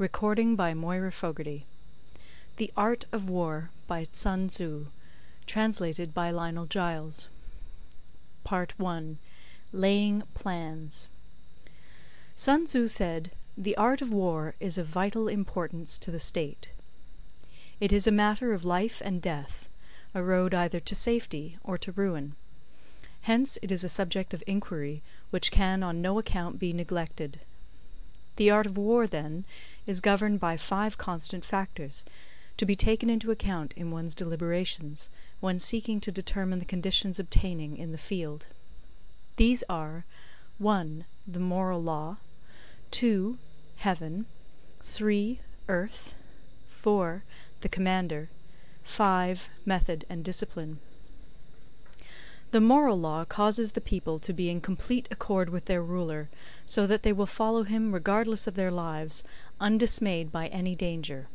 Recording by Moira Fogarty. The Art of War by Sunzi. Translated by Lionel Giles. Part 1. Laying Plans. Sunzi said, "The art of war is of vital importance to the state. It is a matter of life and death, a road either to safety or to ruin. Hence it is a subject of inquiry which can on no account be neglected. The art of war, then, is governed by 5 constant factors, to be taken into account in one's deliberations, when seeking to determine the conditions obtaining in the field. These are 1. The moral law, 2. Heaven, 3. Earth, 4. The commander, 5. Method and discipline. The moral law causes the people to be in complete accord with their ruler, so that they will follow him regardless of their lives, undismayed by any danger.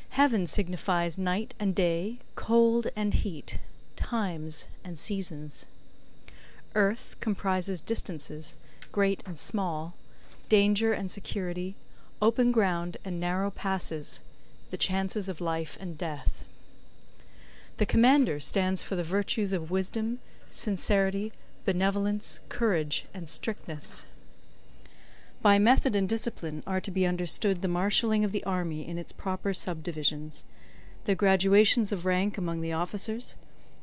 Heaven signifies night and day, cold and heat, times and seasons. Earth comprises distances, great and small, danger and security, open ground and narrow passes, the chances of life and death. The commander stands for the virtues of wisdom, sincerity, benevolence, courage, and strictness. By method and discipline are to be understood the marshalling of the army in its proper subdivisions, the graduations of rank among the officers,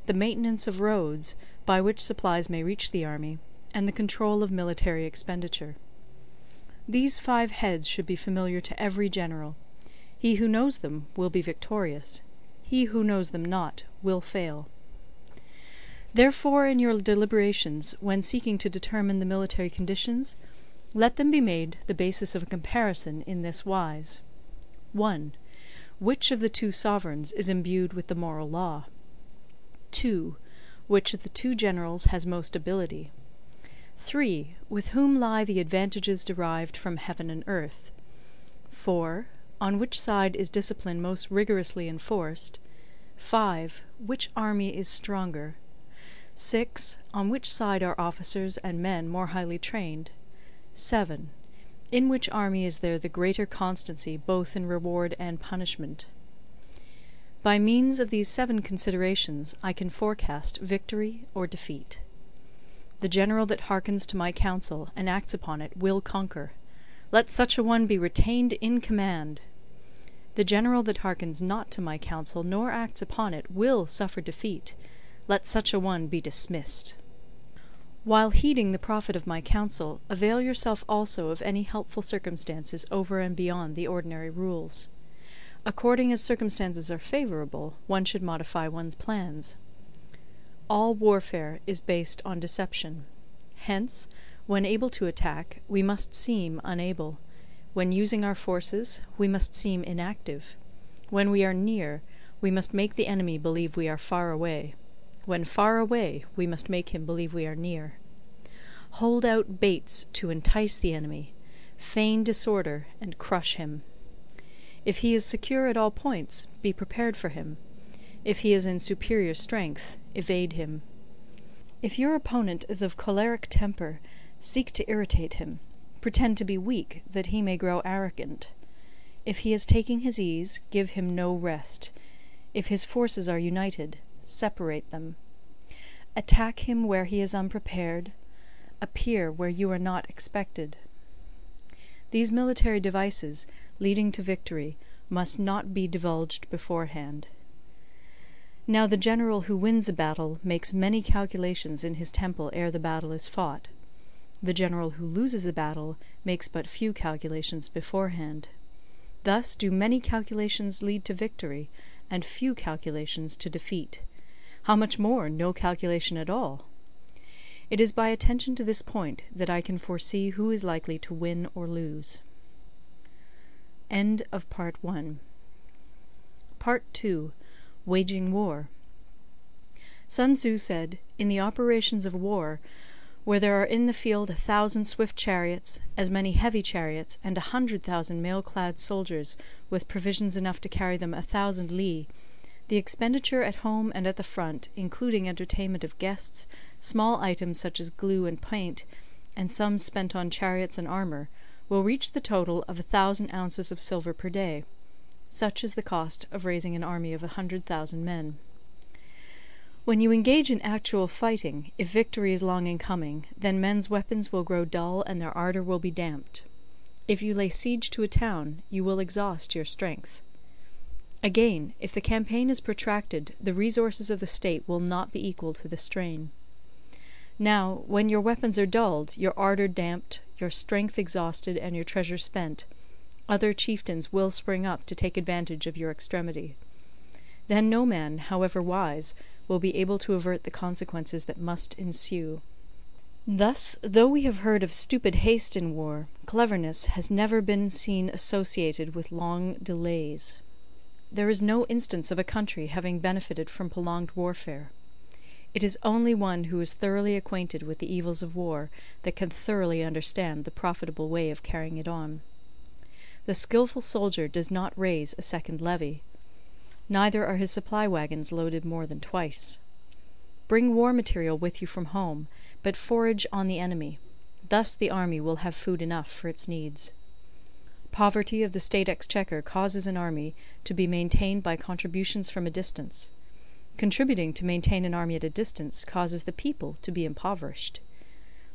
the maintenance of roads, by which supplies may reach the army, and the control of military expenditure. These 5 heads should be familiar to every general. He who knows them will be victorious. He who knows them not will fail. Therefore, in your deliberations, when seeking to determine the military conditions, let them be made the basis of a comparison in this wise. 1. Which of the 2 sovereigns is imbued with the moral law? 2. Which of the 2 generals has most ability? 3. With whom lie the advantages derived from heaven and earth? 4. On which side is discipline most rigorously enforced? 5. Which army is stronger? 6. On which side are officers and men more highly trained? 7. In which army is there the greater constancy both in reward and punishment? By means of these 7 considerations I can forecast victory or defeat. The general that hearkens to my counsel and acts upon it will conquer. Let such a one be retained in command. The general that hearkens not to my counsel nor acts upon it will suffer defeat. Let such a one be dismissed. While heeding the profit of my counsel, avail yourself also of any helpful circumstances over and beyond the ordinary rules. According as circumstances are favourable, one should modify one's plans. All warfare is based on deception. Hence, when able to attack, we must seem unable. When using our forces, we must seem inactive. When we are near, we must make the enemy believe we are far away. When far away, we must make him believe we are near. Hold out baits to entice the enemy. Feign disorder, and crush him. If he is secure at all points, be prepared for him. If he is in superior strength, evade him. If your opponent is of choleric temper, seek to irritate him. Pretend to be weak, that he may grow arrogant. If he is taking his ease, give him no rest. If his forces are united, separate them. Attack him where he is unprepared. Appear where you are not expected. These military devices, leading to victory, must not be divulged beforehand. Now the general who wins a battle makes many calculations in his temple ere the battle is fought. The general who loses a battle makes but few calculations beforehand. Thus do many calculations lead to victory, and few calculations to defeat. How much more no calculation at all? It is by attention to this point that I can foresee who is likely to win or lose. End of Part 1. Part 2. Waging War. Sunzi said, in the operations of war, where there are in the field 1,000 swift chariots, as many heavy chariots, and 100,000 mail-clad soldiers, with provisions enough to carry them 1,000 li, the expenditure at home and at the front, including entertainment of guests, small items such as glue and paint, and sums spent on chariots and armour, will reach the total of 1,000 ounces of silver per day. Such is the cost of raising an army of 100,000 men. When you engage in actual fighting, if victory is long in coming, then men's weapons will grow dull and their ardour will be damped. If you lay siege to a town, you will exhaust your strength. Again, if the campaign is protracted, the resources of the state will not be equal to the strain. Now, when your weapons are dulled, your ardour damped, your strength exhausted, and your treasure spent, other chieftains will spring up to take advantage of your extremity. Then no man, however wise, will be able to avert the consequences that must ensue. Thus, though we have heard of stupid haste in war, cleverness has never been seen associated with long delays. There is no instance of a country having benefited from prolonged warfare. It is only one who is thoroughly acquainted with the evils of war that can thoroughly understand the profitable way of carrying it on. The skilful soldier does not raise a second levy. Neither are his supply wagons loaded more than twice. Bring war material with you from home, but forage on the enemy. Thus the army will have food enough for its needs. Poverty of the state exchequer causes an army to be maintained by contributions from a distance. Contributing to maintain an army at a distance causes the people to be impoverished.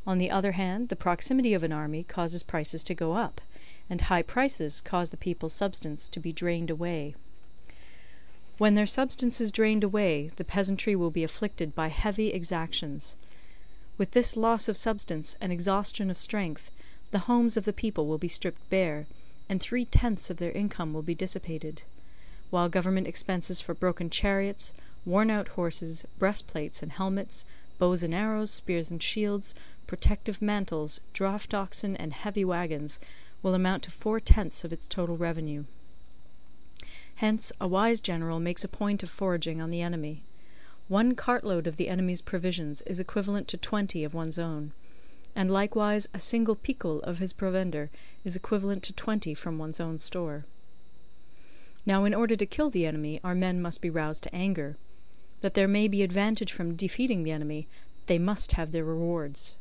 On the other hand, the proximity of an army causes prices to go up, and high prices cause the people's substance to be drained away. When their substance is drained away, the peasantry will be afflicted by heavy exactions. With this loss of substance and exhaustion of strength, the homes of the people will be stripped bare, and 3/10 of their income will be dissipated, while government expenses for broken chariots, worn-out horses, breastplates and helmets, bows and arrows, spears and shields, protective mantles, draught oxen, and heavy wagons will amount to 4/10 of its total revenue. Hence a wise general makes a point of foraging on the enemy. 1 cartload of the enemy's provisions is equivalent to 20 of one's own, and likewise a single picul of his provender is equivalent to 20 from one's own store. Now in order to kill the enemy, our men must be roused to anger. That there may be advantage from defeating the enemy, they must have their rewards.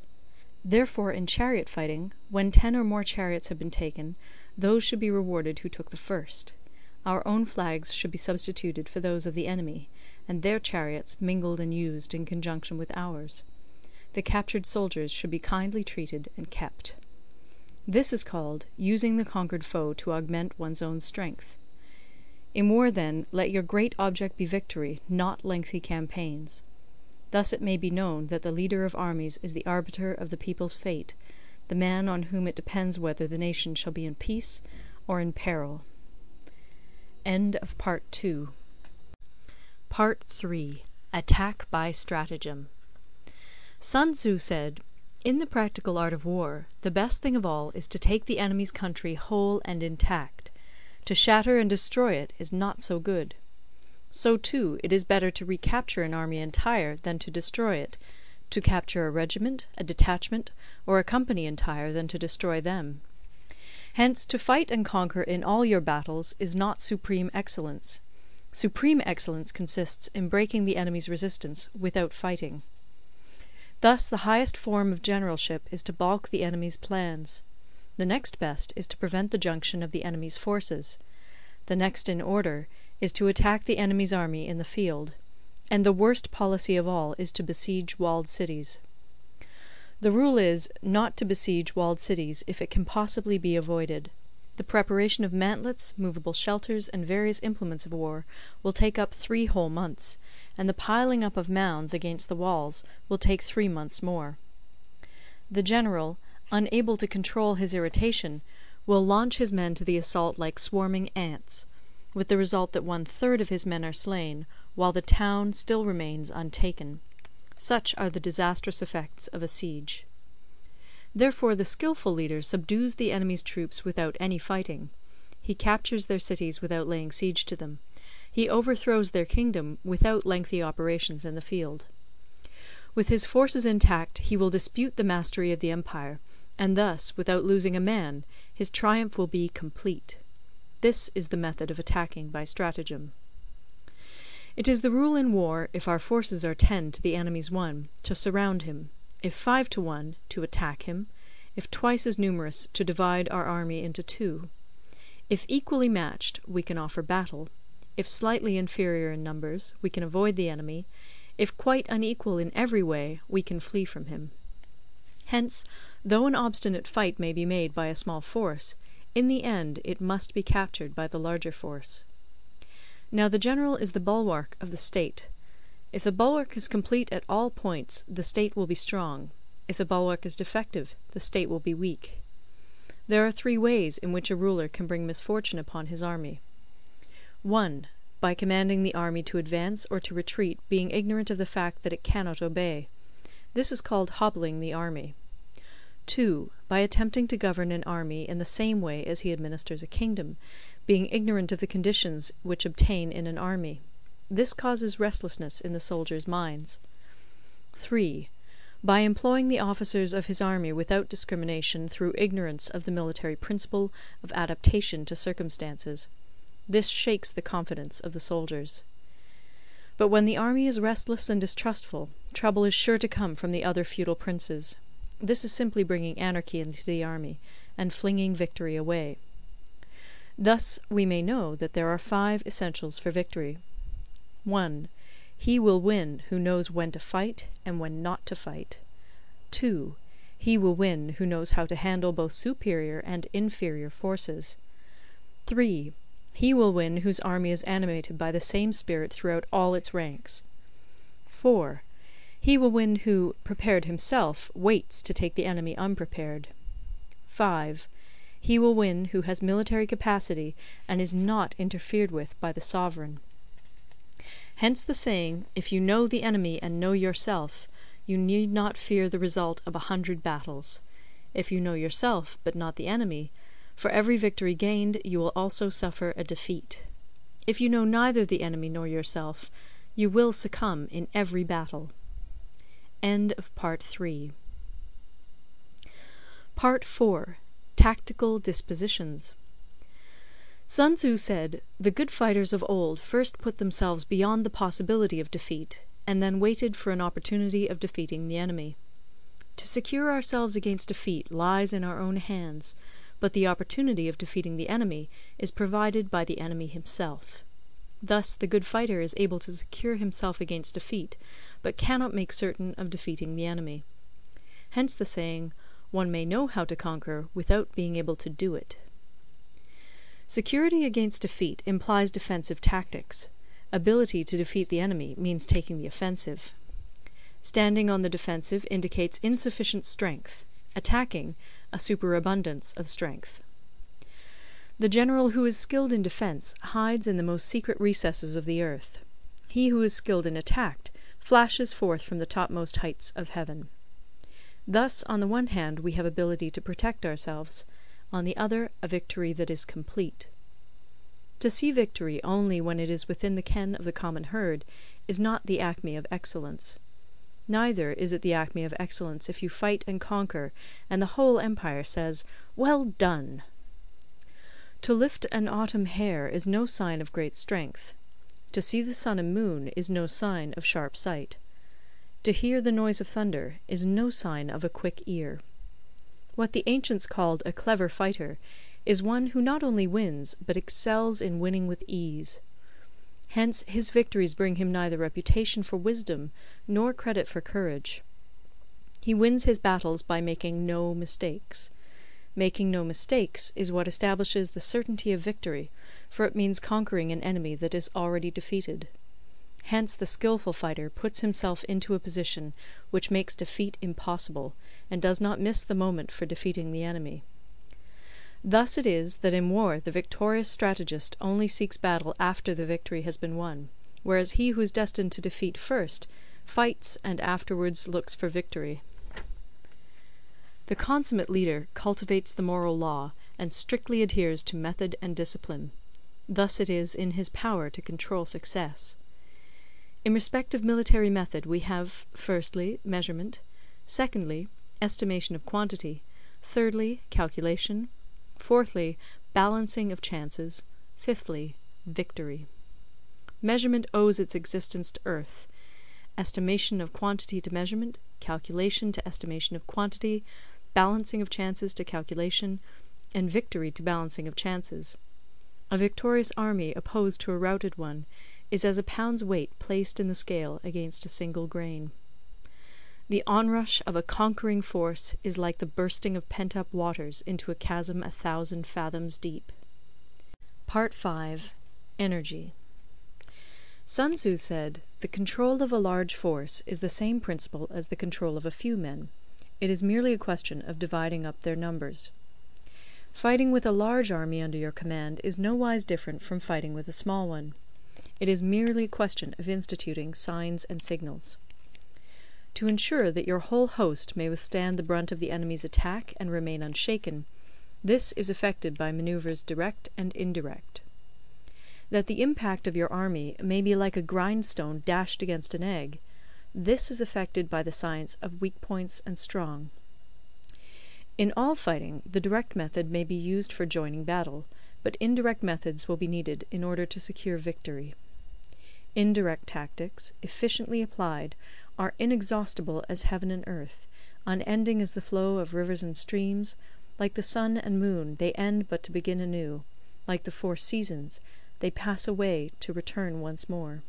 Therefore in chariot fighting, when 10 or more chariots have been taken, those should be rewarded who took the first. Our own flags should be substituted for those of the enemy, and their chariots mingled and used in conjunction with ours. The captured soldiers should be kindly treated and kept. This is called using the conquered foe to augment one's own strength. In war, then, let your great object be victory, not lengthy campaigns. Thus it may be known that the leader of armies is the arbiter of the people's fate, the man on whom it depends whether the nation shall be in peace or in peril. End of Part 2. Part 3. Attack by Stratagem. Sunzi said, "In the practical art of war, the best thing of all is to take the enemy's country whole and intact. To shatter and destroy it is not so good. So too it is better to recapture an army entire than to destroy it, to capture a regiment, a detachment, or a company entire than to destroy them. Hence to fight and conquer in all your battles is not supreme excellence. Supreme excellence consists in breaking the enemy's resistance without fighting. Thus the highest form of generalship is to balk the enemy's plans. The next best is to prevent the junction of the enemy's forces. The next in order is to attack the enemy's army in the field. And the worst policy of all is to besiege walled cities. The rule is, not to besiege walled cities if it can possibly be avoided. The preparation of mantlets, movable shelters, and various implements of war will take up 3 whole months, and the piling up of mounds against the walls will take 3 months more. The general, unable to control his irritation, will launch his men to the assault like swarming ants, with the result that 1/3 of his men are slain, while the town still remains untaken. Such are the disastrous effects of a siege. Therefore the skilful leader subdues the enemy's troops without any fighting. He captures their cities without laying siege to them. He overthrows their kingdom without lengthy operations in the field. With his forces intact he will dispute the mastery of the empire, and thus, without losing a man, his triumph will be complete. This is the method of attacking by stratagem. It is the rule in war, if our forces are 10 to the enemy's 1, to surround him; if 5 to 1, to attack him; if twice as numerous, to divide our army into two. If equally matched, we can offer battle. If slightly inferior in numbers, we can avoid the enemy. If quite unequal in every way, we can flee from him. Hence, though an obstinate fight may be made by a small force, in the end it must be captured by the larger force. Now the general is the bulwark of the state. If the bulwark is complete at all points, the state will be strong. If the bulwark is defective, the state will be weak. There are three ways in which a ruler can bring misfortune upon his army. 1. By commanding the army to advance or to retreat, being ignorant of the fact that it cannot obey. This is called hobbling the army. 2. By attempting to govern an army in the same way as he administers a kingdom, being ignorant of the conditions which obtain in an army. This causes restlessness in the soldiers' minds. 3. By employing the officers of his army without discrimination through ignorance of the military principle of adaptation to circumstances. This shakes the confidence of the soldiers. But when the army is restless and distrustful, trouble is sure to come from the other feudal princes. This is simply bringing anarchy into the army, and flinging victory away. Thus we may know that there are 5 essentials for victory. 1. He will win who knows when to fight and when not to fight. 2. He will win who knows how to handle both superior and inferior forces. 3. He will win whose army is animated by the same spirit throughout all its ranks. 4. He will win who, prepared himself, waits to take the enemy unprepared. 5. He will win who has military capacity and is not interfered with by the sovereign. Hence the saying, if you know the enemy and know yourself, you need not fear the result of 100 battles. If you know yourself, but not the enemy, for every victory gained you will also suffer a defeat. If you know neither the enemy nor yourself, you will succumb in every battle. End of Part 3. Part 4. Tactical Dispositions. Sunzi said, "The good fighters of old first put themselves beyond the possibility of defeat, and then waited for an opportunity of defeating the enemy. To secure ourselves against defeat lies in our own hands, but the opportunity of defeating the enemy is provided by the enemy himself. Thus the good fighter is able to secure himself against defeat, but cannot make certain of defeating the enemy. Hence the saying, one may know how to conquer without being able to do it." Security against defeat implies defensive tactics. Ability to defeat the enemy means taking the offensive. Standing on the defensive indicates insufficient strength. Attacking, a superabundance of strength. The general who is skilled in defence hides in the most secret recesses of the earth. He who is skilled in attack flashes forth from the topmost heights of heaven. Thus, on the one hand, we have ability to protect ourselves, on the other, a victory that is complete. To see victory only when it is within the ken of the common herd is not the acme of excellence. Neither is it the acme of excellence if you fight and conquer, and the whole empire says, "Well done!" To lift an autumn hair is no sign of great strength. To see the sun and moon is no sign of sharp sight. To hear the noise of thunder is no sign of a quick ear. What the ancients called a clever fighter is one who not only wins, but excels in winning with ease. Hence his victories bring him neither reputation for wisdom nor credit for courage. He wins his battles by making no mistakes. Making no mistakes is what establishes the certainty of victory, for it means conquering an enemy that is already defeated. Hence the skilful fighter puts himself into a position which makes defeat impossible, and does not miss the moment for defeating the enemy. Thus it is that in war the victorious strategist only seeks battle after the victory has been won, whereas he who is destined to defeat first fights and afterwards looks for victory. The consummate leader cultivates the moral law and strictly adheres to method and discipline. Thus it is in his power to control success. In respect of military method we have, firstly, measurement; secondly, estimation of quantity; thirdly, calculation; fourthly, balancing of chances; fifthly, victory. Measurement owes its existence to earth; estimation of quantity to measurement; calculation to estimation of quantity; balancing of chances to calculation, and victory to balancing of chances. A victorious army opposed to a routed one is as a pound's weight placed in the scale against a single grain. The onrush of a conquering force is like the bursting of pent-up waters into a chasm 1,000 fathoms deep. Part 5. Energy. Sunzi said, "The control of a large force is the same principle as the control of a few men. It is merely a question of dividing up their numbers. Fighting with a large army under your command is nowise different from fighting with a small one. It is merely a question of instituting signs and signals. To ensure that your whole host may withstand the brunt of the enemy's attack and remain unshaken, this is effected by manoeuvres direct and indirect. That the impact of your army may be like a grindstone dashed against an egg, this is effected by the science of weak points and strong. In all fighting, the direct method may be used for joining battle, but indirect methods will be needed in order to secure victory. Indirect tactics, efficiently applied, are inexhaustible as heaven and earth, unending as the flow of rivers and streams. Like the sun and moon, they end but to begin anew. Like the 4 seasons, they pass away to return once more.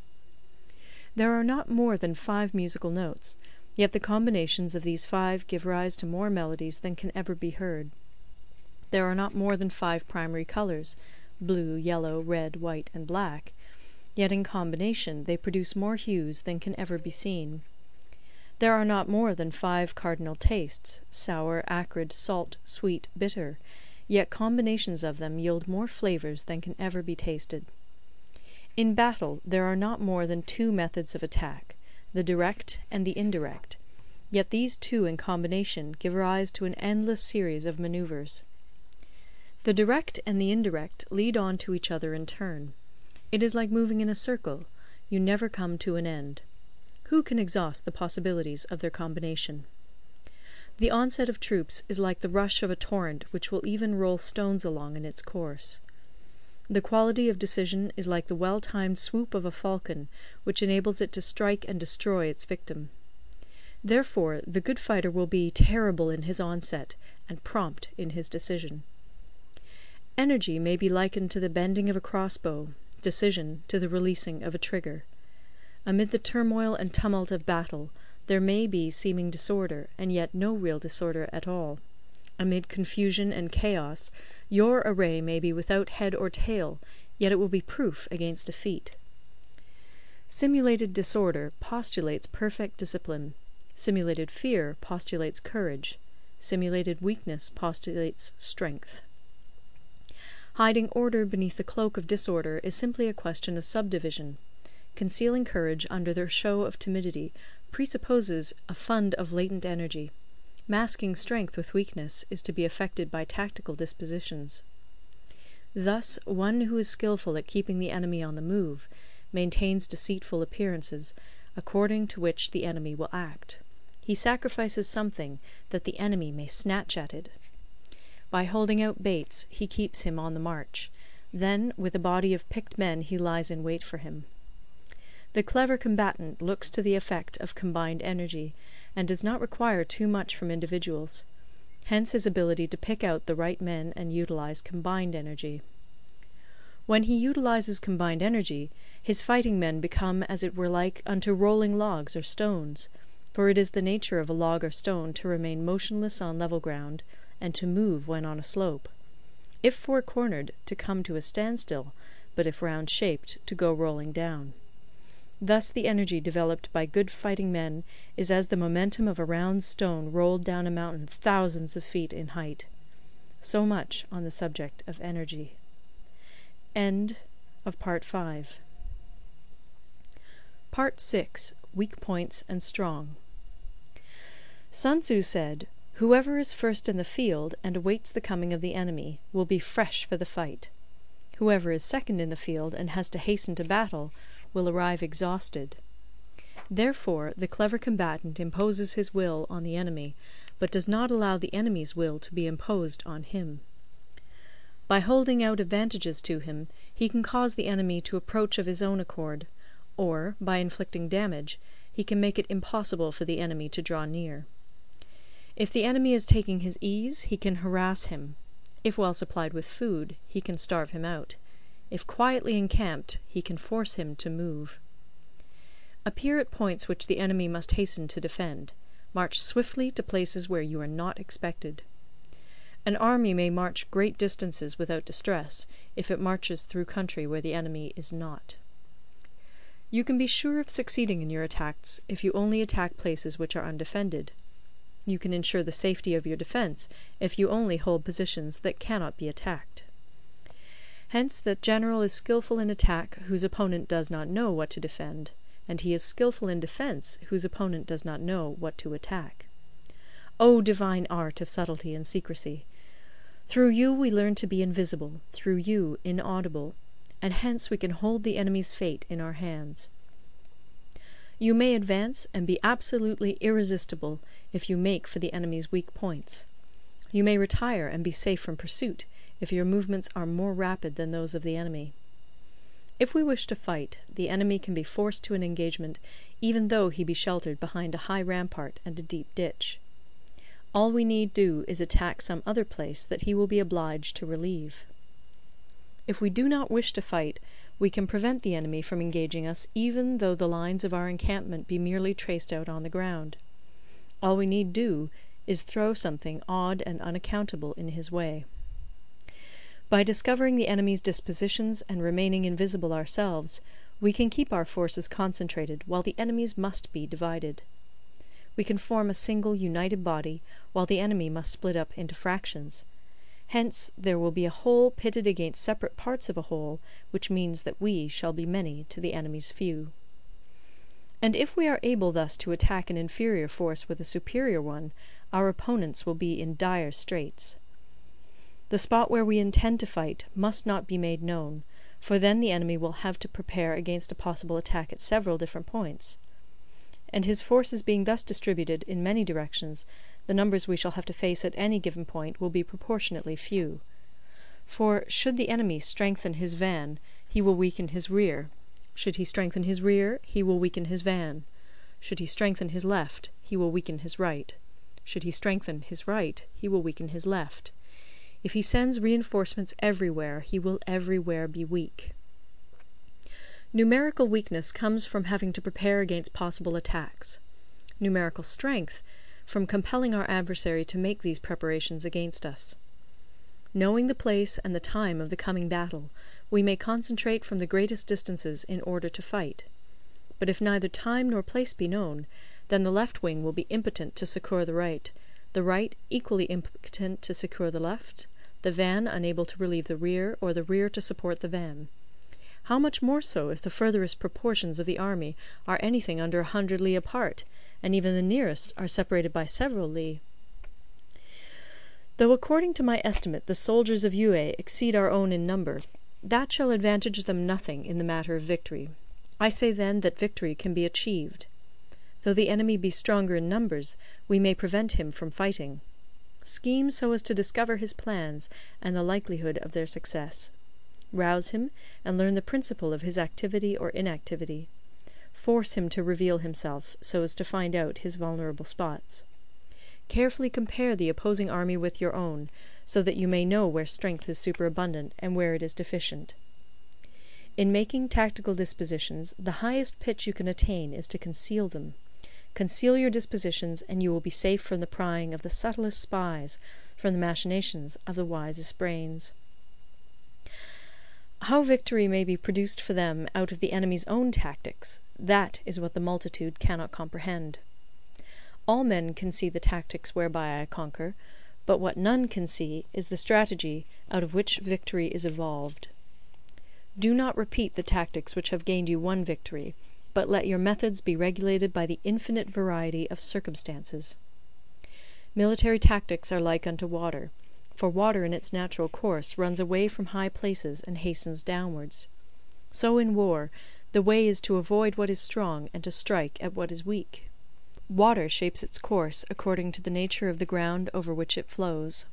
There are not more than 5 musical notes, yet the combinations of these 5 give rise to more melodies than can ever be heard. There are not more than 5 primary colours, blue, yellow, red, white, and black, yet in combination they produce more hues than can ever be seen. There are not more than 5 cardinal tastes, sour, acrid, salt, sweet, bitter, yet combinations of them yield more flavours than can ever be tasted. In battle there are not more than 2 methods of attack, the direct and the indirect, yet these 2 in combination give rise to an endless series of manoeuvres. The direct and the indirect lead on to each other in turn. It is like moving in a circle, you never come to an end. Who can exhaust the possibilities of their combination? The onset of troops is like the rush of a torrent which will even roll stones along in its course. The quality of decision is like the well-timed swoop of a falcon, which enables it to strike and destroy its victim. Therefore, the good fighter will be terrible in his onset, and prompt in his decision. Energy may be likened to the bending of a crossbow, decision to the releasing of a trigger. Amid the turmoil and tumult of battle, there may be seeming disorder, and yet no real disorder at all. Amid confusion and chaos, your array may be without head or tail, yet it will be proof against defeat. Simulated disorder postulates perfect discipline. Simulated fear postulates courage. Simulated weakness postulates strength. Hiding order beneath the cloak of disorder is simply a question of subdivision. Concealing courage under their show of timidity presupposes a fund of latent energy. Masking strength with weakness is to be effected by tactical dispositions. Thus, one who is skilful at keeping the enemy on the move maintains deceitful appearances, according to which the enemy will act. He sacrifices something that the enemy may snatch at it. By holding out baits, he keeps him on the march. Then, with a body of picked men, he lies in wait for him. The clever combatant looks to the effect of combined energy, and does not require too much from individuals. Hence his ability to pick out the right men and utilize combined energy. When he utilizes combined energy, his fighting men become as it were like unto rolling logs or stones, for it is the nature of a log or stone to remain motionless on level ground, and to move when on a slope. If four-cornered, to come to a standstill, but if round-shaped, to go rolling down. Thus the energy developed by good fighting men is as the momentum of a round stone rolled down a mountain thousands of feet in height. So much on the subject of energy. End of Part 5. Part 6. Weak Points and Strong. Sunzi said, "Whoever is first in the field and awaits the coming of the enemy will be fresh for the fight. Whoever is second in the field and has to hasten to battle will arrive exhausted. Therefore the clever combatant imposes his will on the enemy, but does not allow the enemy's will to be imposed on him. By holding out advantages to him, he can cause the enemy to approach of his own accord, or, by inflicting damage, he can make it impossible for the enemy to draw near. If the enemy is taking his ease, he can harass him. If well supplied with food, he can starve him out. If quietly encamped, he can force him to move. Appear at points which the enemy must hasten to defend. March swiftly to places where you are not expected. An army may march great distances without distress, if it marches through country where the enemy is not. You can be sure of succeeding in your attacks if you only attack places which are undefended. You can ensure the safety of your defence if you only hold positions that cannot be attacked. Hence that general is skilful in attack whose opponent does not know what to defend, and he is skilful in defence whose opponent does not know what to attack. O divine art of subtlety and secrecy! Through you we learn to be invisible, through you inaudible, and hence we can hold the enemy's fate in our hands. You may advance and be absolutely irresistible if you make for the enemy's weak points. You may retire and be safe from pursuit if your movements are more rapid than those of the enemy. If we wish to fight, the enemy can be forced to an engagement even though he be sheltered behind a high rampart and a deep ditch. All we need do is attack some other place that he will be obliged to relieve. If we do not wish to fight, we can prevent the enemy from engaging us even though the lines of our encampment be merely traced out on the ground. All we need do is throw something odd and unaccountable in his way. By discovering the enemy's dispositions and remaining invisible ourselves, we can keep our forces concentrated while the enemy's must be divided. We can form a single united body while the enemy must split up into fractions. Hence there will be a whole pitted against separate parts of a whole, which means that we shall be many to the enemy's few. And if we are able thus to attack an inferior force with a superior one, our opponents will be in dire straits. The spot where we intend to fight must not be made known, for then the enemy will have to prepare against a possible attack at several different points. And his forces being thus distributed in many directions, the numbers we shall have to face at any given point will be proportionately few. For should the enemy strengthen his van, he will weaken his rear. Should he strengthen his rear, he will weaken his van. Should he strengthen his left, he will weaken his right. Should he strengthen his right, he will weaken his left. If he sends reinforcements everywhere, he will everywhere be weak. Numerical weakness comes from having to prepare against possible attacks. Numerical strength from compelling our adversary to make these preparations against us. Knowing the place and the time of the coming battle, we may concentrate from the greatest distances in order to fight. But if neither time nor place be known, then the left wing will be impotent to succour the right equally impotent to succour the left, the van unable to relieve the rear, or the rear to support the van. How much more so if the furthest proportions of the army are anything under 100 li apart, and even the nearest are separated by several li. Though according to my estimate the soldiers of Yue exceed our own in number, that shall advantage them nothing in the matter of victory. I say then that victory can be achieved. Though the enemy be stronger in numbers, we may prevent him from fighting. Scheme so as to discover his plans and the likelihood of their success. Rouse him, and learn the principle of his activity or inactivity. Force him to reveal himself, so as to find out his vulnerable spots. Carefully compare the opposing army with your own, so that you may know where strength is superabundant and where it is deficient. In making tactical dispositions, the highest pitch you can attain is to conceal them. Conceal your dispositions, and you will be safe from the prying of the subtlest spies, from the machinations of the wisest brains. How victory may be produced for them out of the enemy's own tactics, that is what the multitude cannot comprehend. All men can see the tactics whereby I conquer, but what none can see is the strategy out of which victory is evolved. Do not repeat the tactics which have gained you one victory, but let your methods be regulated by the infinite variety of circumstances. Military tactics are like unto water, for water in its natural course runs away from high places and hastens downwards. So in war, the way is to avoid what is strong and to strike at what is weak. Water shapes its course according to the nature of the ground over which it flows.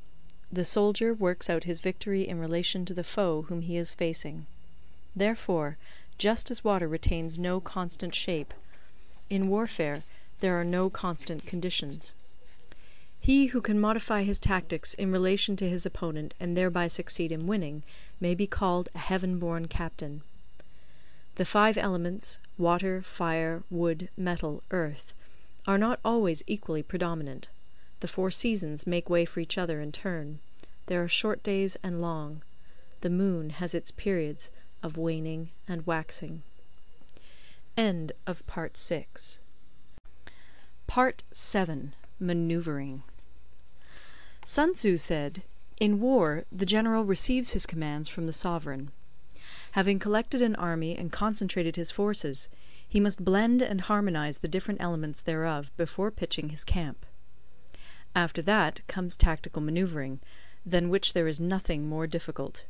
The soldier works out his victory in relation to the foe whom he is facing. Therefore, just as water retains no constant shape, in warfare there are no constant conditions. He who can modify his tactics in relation to his opponent and thereby succeed in winning may be called a heaven-born captain. The 5 elements, water, fire, wood, metal, earth, are not always equally predominant. The 4 seasons make way for each other in turn. There are short days and long. The moon has its periods of waning and waxing. End of Part 6. Part 7. Manoeuvring. Sunzi said, "In war the general receives his commands from the sovereign. Having collected an army and concentrated his forces, he must blend and harmonize the different elements thereof before pitching his camp. After that comes tactical manoeuvring, than which there is nothing more difficult.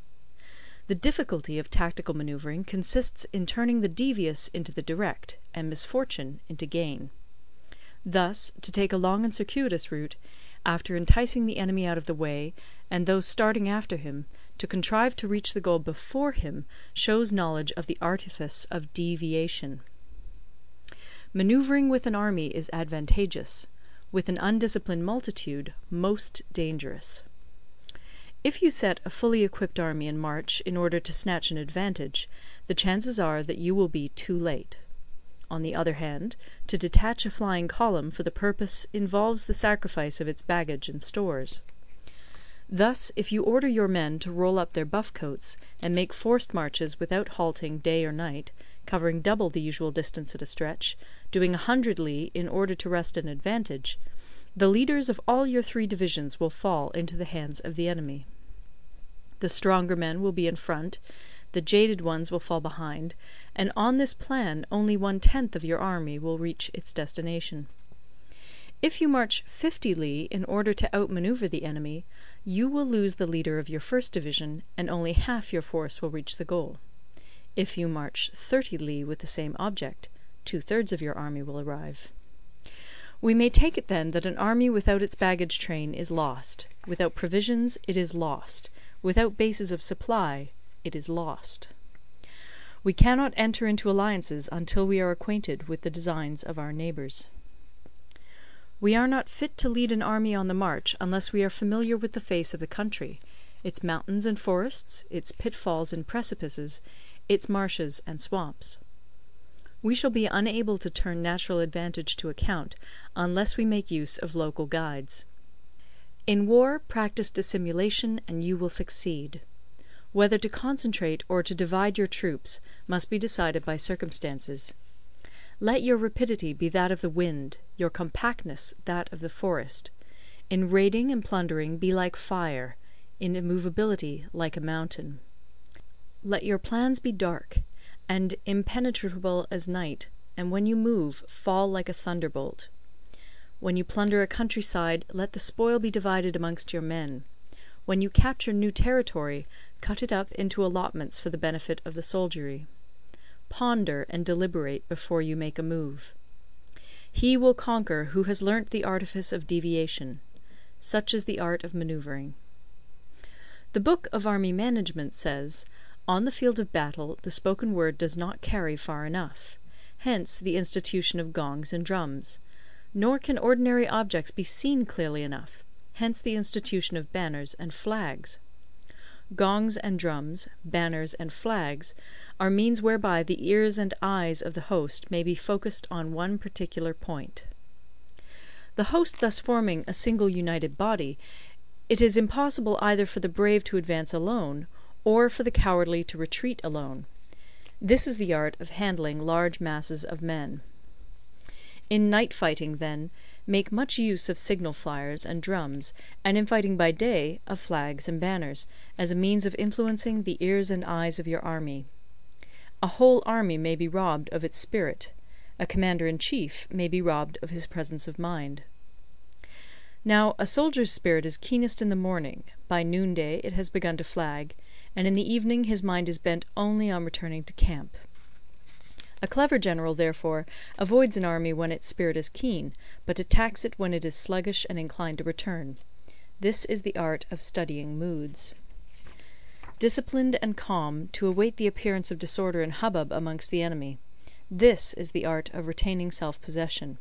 The difficulty of tactical manoeuvring consists in turning the devious into the direct, and misfortune into gain. Thus, to take a long and circuitous route, after enticing the enemy out of the way, and those starting after him, to contrive to reach the goal before him, shows knowledge of the artifice of deviation. Manoeuvring with an army is advantageous; with an undisciplined multitude, most dangerous. If you set a fully equipped army in march in order to snatch an advantage, the chances are that you will be too late. On the other hand, to detach a flying column for the purpose involves the sacrifice of its baggage and stores. Thus, if you order your men to roll up their buff coats, and make forced marches without halting day or night, covering double the usual distance at a stretch, doing 100 li in order to wrest an advantage, the leaders of all your 3 divisions will fall into the hands of the enemy. The stronger men will be in front, the jaded ones will fall behind, and on this plan only 1/10 of your army will reach its destination. If you march 50 li in order to outmanoeuvre the enemy, you will lose the leader of your first division, and only half your force will reach the goal. If you march 30 li with the same object, 2/3 of your army will arrive. We may take it then that an army without its baggage train is lost; without provisions it is lost; without bases of supply it is lost. We cannot enter into alliances until we are acquainted with the designs of our neighbours. We are not fit to lead an army on the march unless we are familiar with the face of the country, its mountains and forests, its pitfalls and precipices, its marshes and swamps. We shall be unable to turn natural advantage to account unless we make use of local guides. In war, practice dissimulation and you will succeed. Whether to concentrate or to divide your troops must be decided by circumstances. Let your rapidity be that of the wind, your compactness that of the forest. In raiding and plundering be like fire, in immovability like a mountain. Let your plans be dark, and impenetrable as night, and when you move, fall like a thunderbolt. When you plunder a countryside, let the spoil be divided amongst your men. When you capture new territory, cut it up into allotments for the benefit of the soldiery. Ponder and deliberate before you make a move. He will conquer who has learnt the artifice of deviation. Such is the art of manoeuvring. The Book of Army Management says, "On the field of battle the spoken word does not carry far enough. Hence the institution of gongs and drums. Nor can ordinary objects be seen clearly enough. Hence the institution of banners and flags. Gongs and drums, banners and flags, are means whereby the ears and eyes of the host may be focused on one particular point. The host thus forming a single united body, it is impossible either for the brave to advance alone, or for the cowardly to retreat alone. This is the art of handling large masses of men. In night fighting, then, make much use of signal flyers and drums, and in fighting by day, of flags and banners, as a means of influencing the ears and eyes of your army. A whole army may be robbed of its spirit. A commander-in-chief may be robbed of his presence of mind. Now, a soldier's spirit is keenest in the morning; by noonday it has begun to flag, and in the evening his mind is bent only on returning to camp. A clever general, therefore, avoids an army when its spirit is keen, but attacks it when it is sluggish and inclined to return. This is the art of studying moods. Disciplined and calm, to await the appearance of disorder and hubbub amongst the enemy. This is the art of retaining self-possession.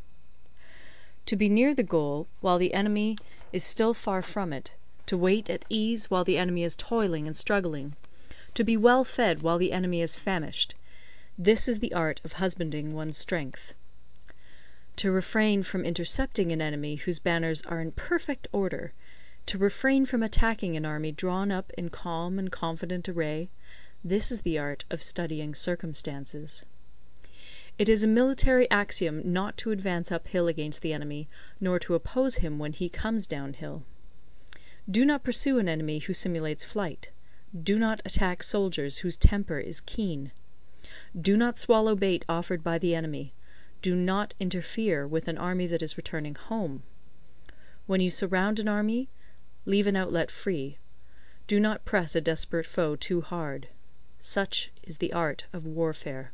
To be near the goal while the enemy is still far from it, to wait at ease while the enemy is toiling and struggling, to be well fed while the enemy is famished, this is the art of husbanding one's strength. To refrain from intercepting an enemy whose banners are in perfect order, to refrain from attacking an army drawn up in calm and confident array, this is the art of studying circumstances. It is a military axiom not to advance uphill against the enemy, nor to oppose him when he comes downhill. Do not pursue an enemy who simulates flight. Do not attack soldiers whose temper is keen. Do not swallow bait offered by the enemy. Do not interfere with an army that is returning home. When you surround an army, leave an outlet free. Do not press a desperate foe too hard. Such is the art of warfare.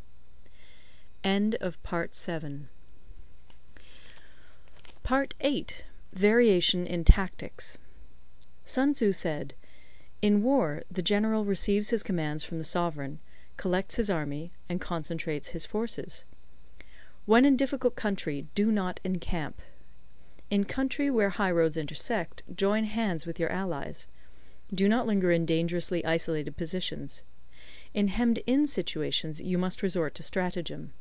End of Part 7. Part 8. Variation in Tactics. Sunzi said, "In war, the general receives his commands from the sovereign, collects his army, and concentrates his forces. When in difficult country, do not encamp. In country where high roads intersect, join hands with your allies. Do not linger in dangerously isolated positions. In hemmed-in situations, you must resort to stratagem.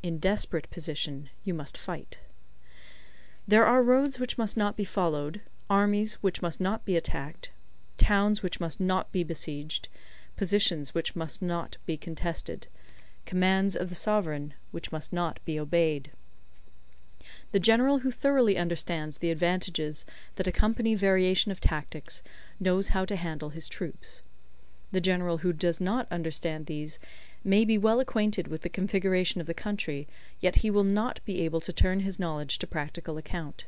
In desperate position, you must fight. There are roads which must not be followed, armies which must not be attacked, towns which must not be besieged, positions which must not be contested, commands of the sovereign which must not be obeyed." The general who thoroughly understands the advantages that accompany variation of tactics knows how to handle his troops. The general who does not understand these may be well acquainted with the configuration of the country, yet he will not be able to turn his knowledge to practical account.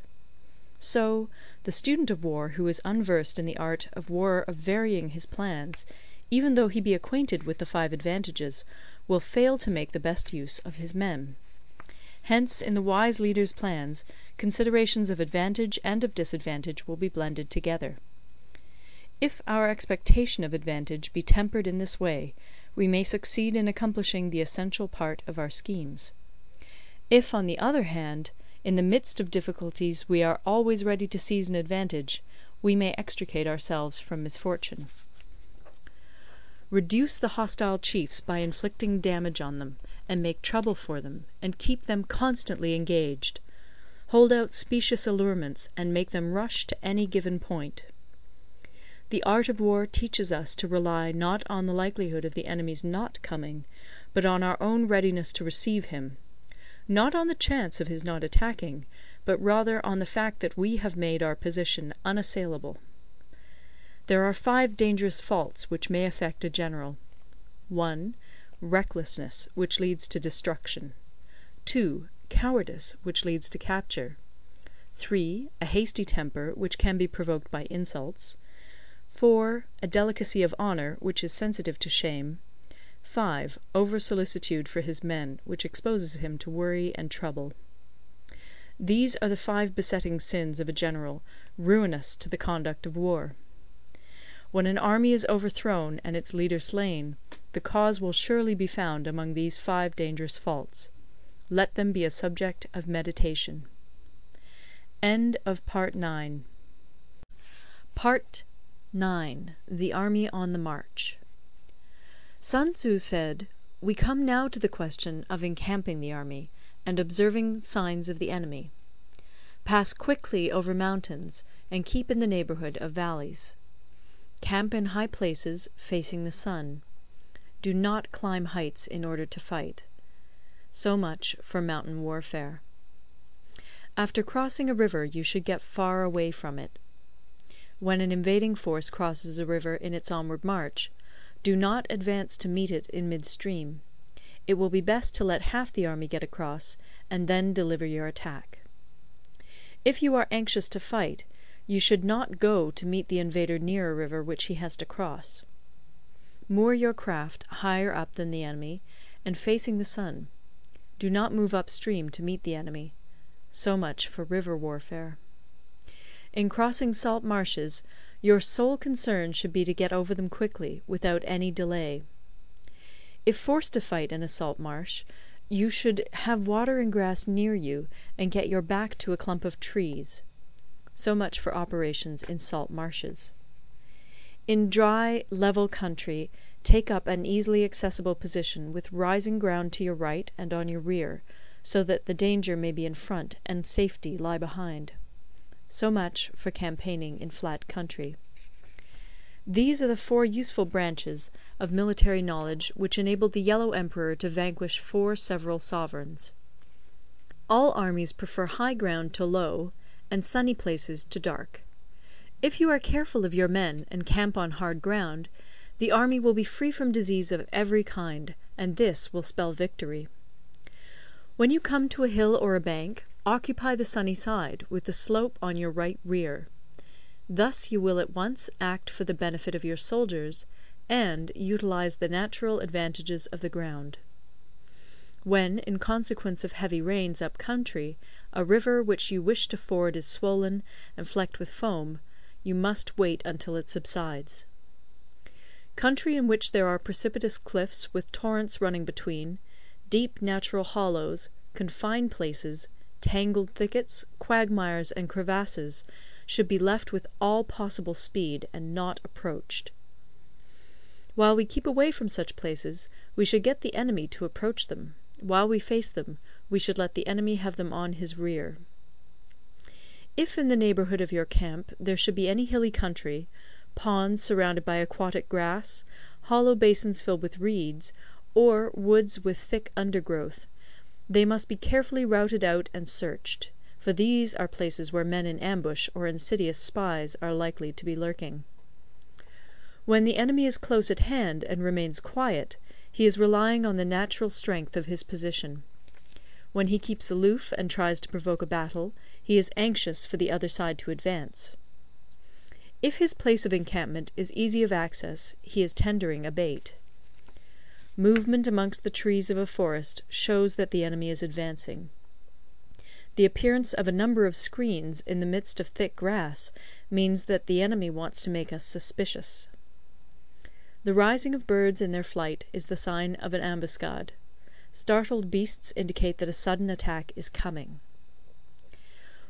So, the student of war who is unversed in the art of war of varying his plans, even though he be acquainted with the 5 advantages, will fail to make the best use of his men. Hence, in the wise leader's plans, considerations of advantage and of disadvantage will be blended together. If our expectation of advantage be tempered in this way, we may succeed in accomplishing the essential part of our schemes. If, on the other hand, in the midst of difficulties we are always ready to seize an advantage, we may extricate ourselves from misfortune. Reduce the hostile chiefs by inflicting damage on them, and make trouble for them, and keep them constantly engaged. Hold out specious allurements, and make them rush to any given point. The art of war teaches us to rely not on the likelihood of the enemy's not coming, but on our own readiness to receive him; not on the chance of his not attacking, but rather on the fact that we have made our position unassailable. There are 5 dangerous faults which may affect a general. 1. Recklessness, which leads to destruction. 2. Cowardice, which leads to capture. 3. A hasty temper, which can be provoked by insults. 4. A delicacy of honour, which is sensitive to shame. 5. Over-solicitude for his men, which exposes him to worry and trouble. These are the 5 besetting sins of a general, ruinous to the conduct of war. When an army is overthrown and its leader slain, the cause will surely be found among these 5 dangerous faults. Let them be a subject of meditation. End of Part 9. Part 9. The Army on the March. Sunzi said, "We come now to the question of encamping the army, and observing signs of the enemy. Pass quickly over mountains, and keep in the neighbourhood of valleys. Camp in high places, facing the sun. Do not climb heights in order to fight." So much for mountain warfare. After crossing a river, you should get far away from it. When an invading force crosses a river in its onward march, do not advance to meet it in mid-stream. It will be best to let half the army get across, and then deliver your attack. If you are anxious to fight, you should not go to meet the invader near a river which he has to cross. Moor your craft higher up than the enemy, and facing the sun. Do not move upstream to meet the enemy. So much for river warfare. In crossing salt marshes, your sole concern should be to get over them quickly, without any delay. If forced to fight in a salt marsh, You should have water and grass near you, and get your back to a clump of trees. So much for operations in salt marshes. In dry, level country, take up an easily accessible position with rising ground to your right and on your rear, so that the danger may be in front and safety lie behind. So much for campaigning in flat country. These are the 4 useful branches of military knowledge which enabled the Yellow Emperor to vanquish 4 several sovereigns. All armies prefer high ground to low, and sunny places to dark. If you are careful of your men and camp on hard ground, the army will be free from disease of every kind, and this will spell victory. When you come to a hill or a bank, occupy the sunny side, with the slope on your right rear. Thus you will at once act for the benefit of your soldiers, and utilize the natural advantages of the ground. When, in consequence of heavy rains up country, a river which you wish to ford is swollen and flecked with foam, you must wait until it subsides. Country in which there are precipitous cliffs with torrents running between, deep natural hollows, confined places, tangled thickets, quagmires, and crevasses, should be left with all possible speed, and not approached. While we keep away from such places, we should get the enemy to approach them. While we face them, we should let the enemy have them on his rear. If in the neighbourhood of your camp there should be any hilly country, ponds surrounded by aquatic grass, hollow basins filled with reeds, or woods with thick undergrowth, they must be carefully routed out and searched, for these are places where men in ambush or insidious spies are likely to be lurking. When the enemy is close at hand and remains quiet, he is relying on the natural strength of his position. When he keeps aloof and tries to provoke a battle, he is anxious for the other side to advance. If his place of encampment is easy of access, he is tendering a bait. Movement amongst the trees of a forest shows that the enemy is advancing. The appearance of a number of screens in the midst of thick grass means that the enemy wants to make us suspicious. The rising of birds in their flight is the sign of an ambuscade. Startled beasts indicate that a sudden attack is coming.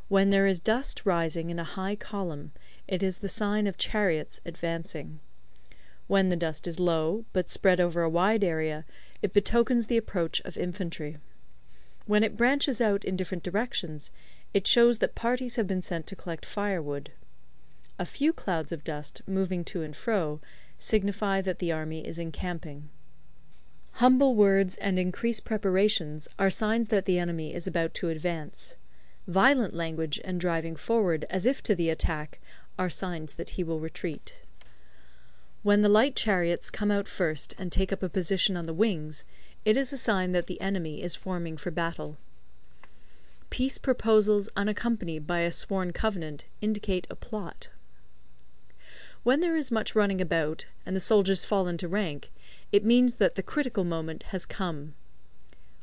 When there is dust rising in a high column, it is the sign of chariots advancing. When the dust is low, but spread over a wide area, it betokens the approach of infantry. When it branches out in different directions, it shows that parties have been sent to collect firewood. A few clouds of dust, moving to and fro, signify that the army is encamping. Humble words and increased preparations are signs that the enemy is about to advance. Violent language and driving forward as if to the attack are signs that he will retreat. When the light chariots come out first and take up a position on the wings, it is a sign that the enemy is forming for battle. Peace proposals unaccompanied by a sworn covenant indicate a plot. When there is much running about, and the soldiers fall into rank, it means that the critical moment has come.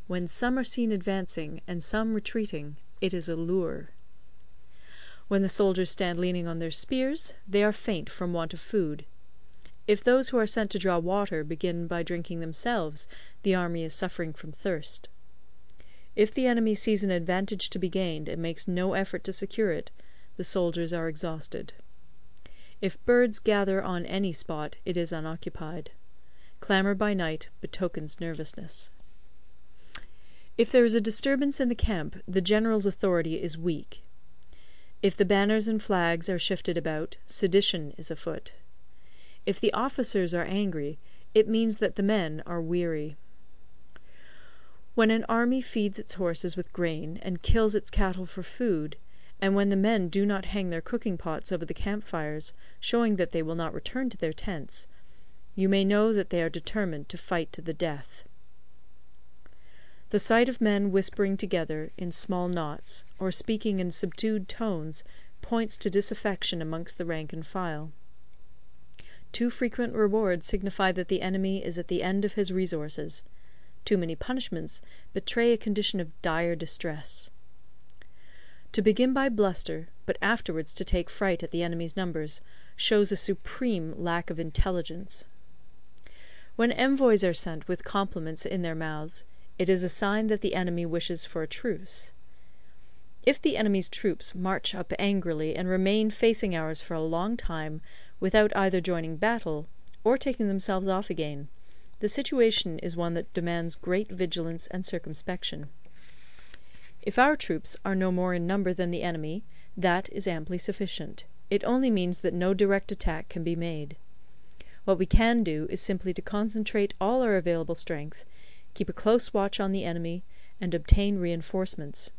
When some are seen advancing and some retreating, it is a lure. When the soldiers stand leaning on their spears, they are faint from want of food. If those who are sent to draw water begin by drinking themselves, the army is suffering from thirst. If the enemy sees an advantage to be gained and makes no effort to secure it, the soldiers are exhausted. If birds gather on any spot, it is unoccupied. Clamour by night betokens nervousness. If there is a disturbance in the camp, the general's authority is weak. If the banners and flags are shifted about, sedition is afoot. If the officers are angry, it means that the men are weary. When an army feeds its horses with grain and kills its cattle for food, and when the men do not hang their cooking pots over the campfires, showing that they will not return to their tents, you may know that they are determined to fight to the death. The sight of men whispering together in small knots, or speaking in subdued tones, points to disaffection amongst the rank and file. Too frequent rewards signify that the enemy is at the end of his resources. Too many punishments betray a condition of dire distress. To begin by bluster, but afterwards to take fright at the enemy's numbers, shows a supreme lack of intelligence. When envoys are sent with compliments in their mouths, It is a sign that the enemy wishes for a truce. If the enemy's troops march up angrily and remain facing ours for a long time without either joining battle or taking themselves off again, the situation is one that demands great vigilance and circumspection. If our troops are no more in number than the enemy, that is amply sufficient. It only means that no direct attack can be made. What we can do is simply to concentrate all our available strength, keep a close watch on the enemy, and obtain reinforcements.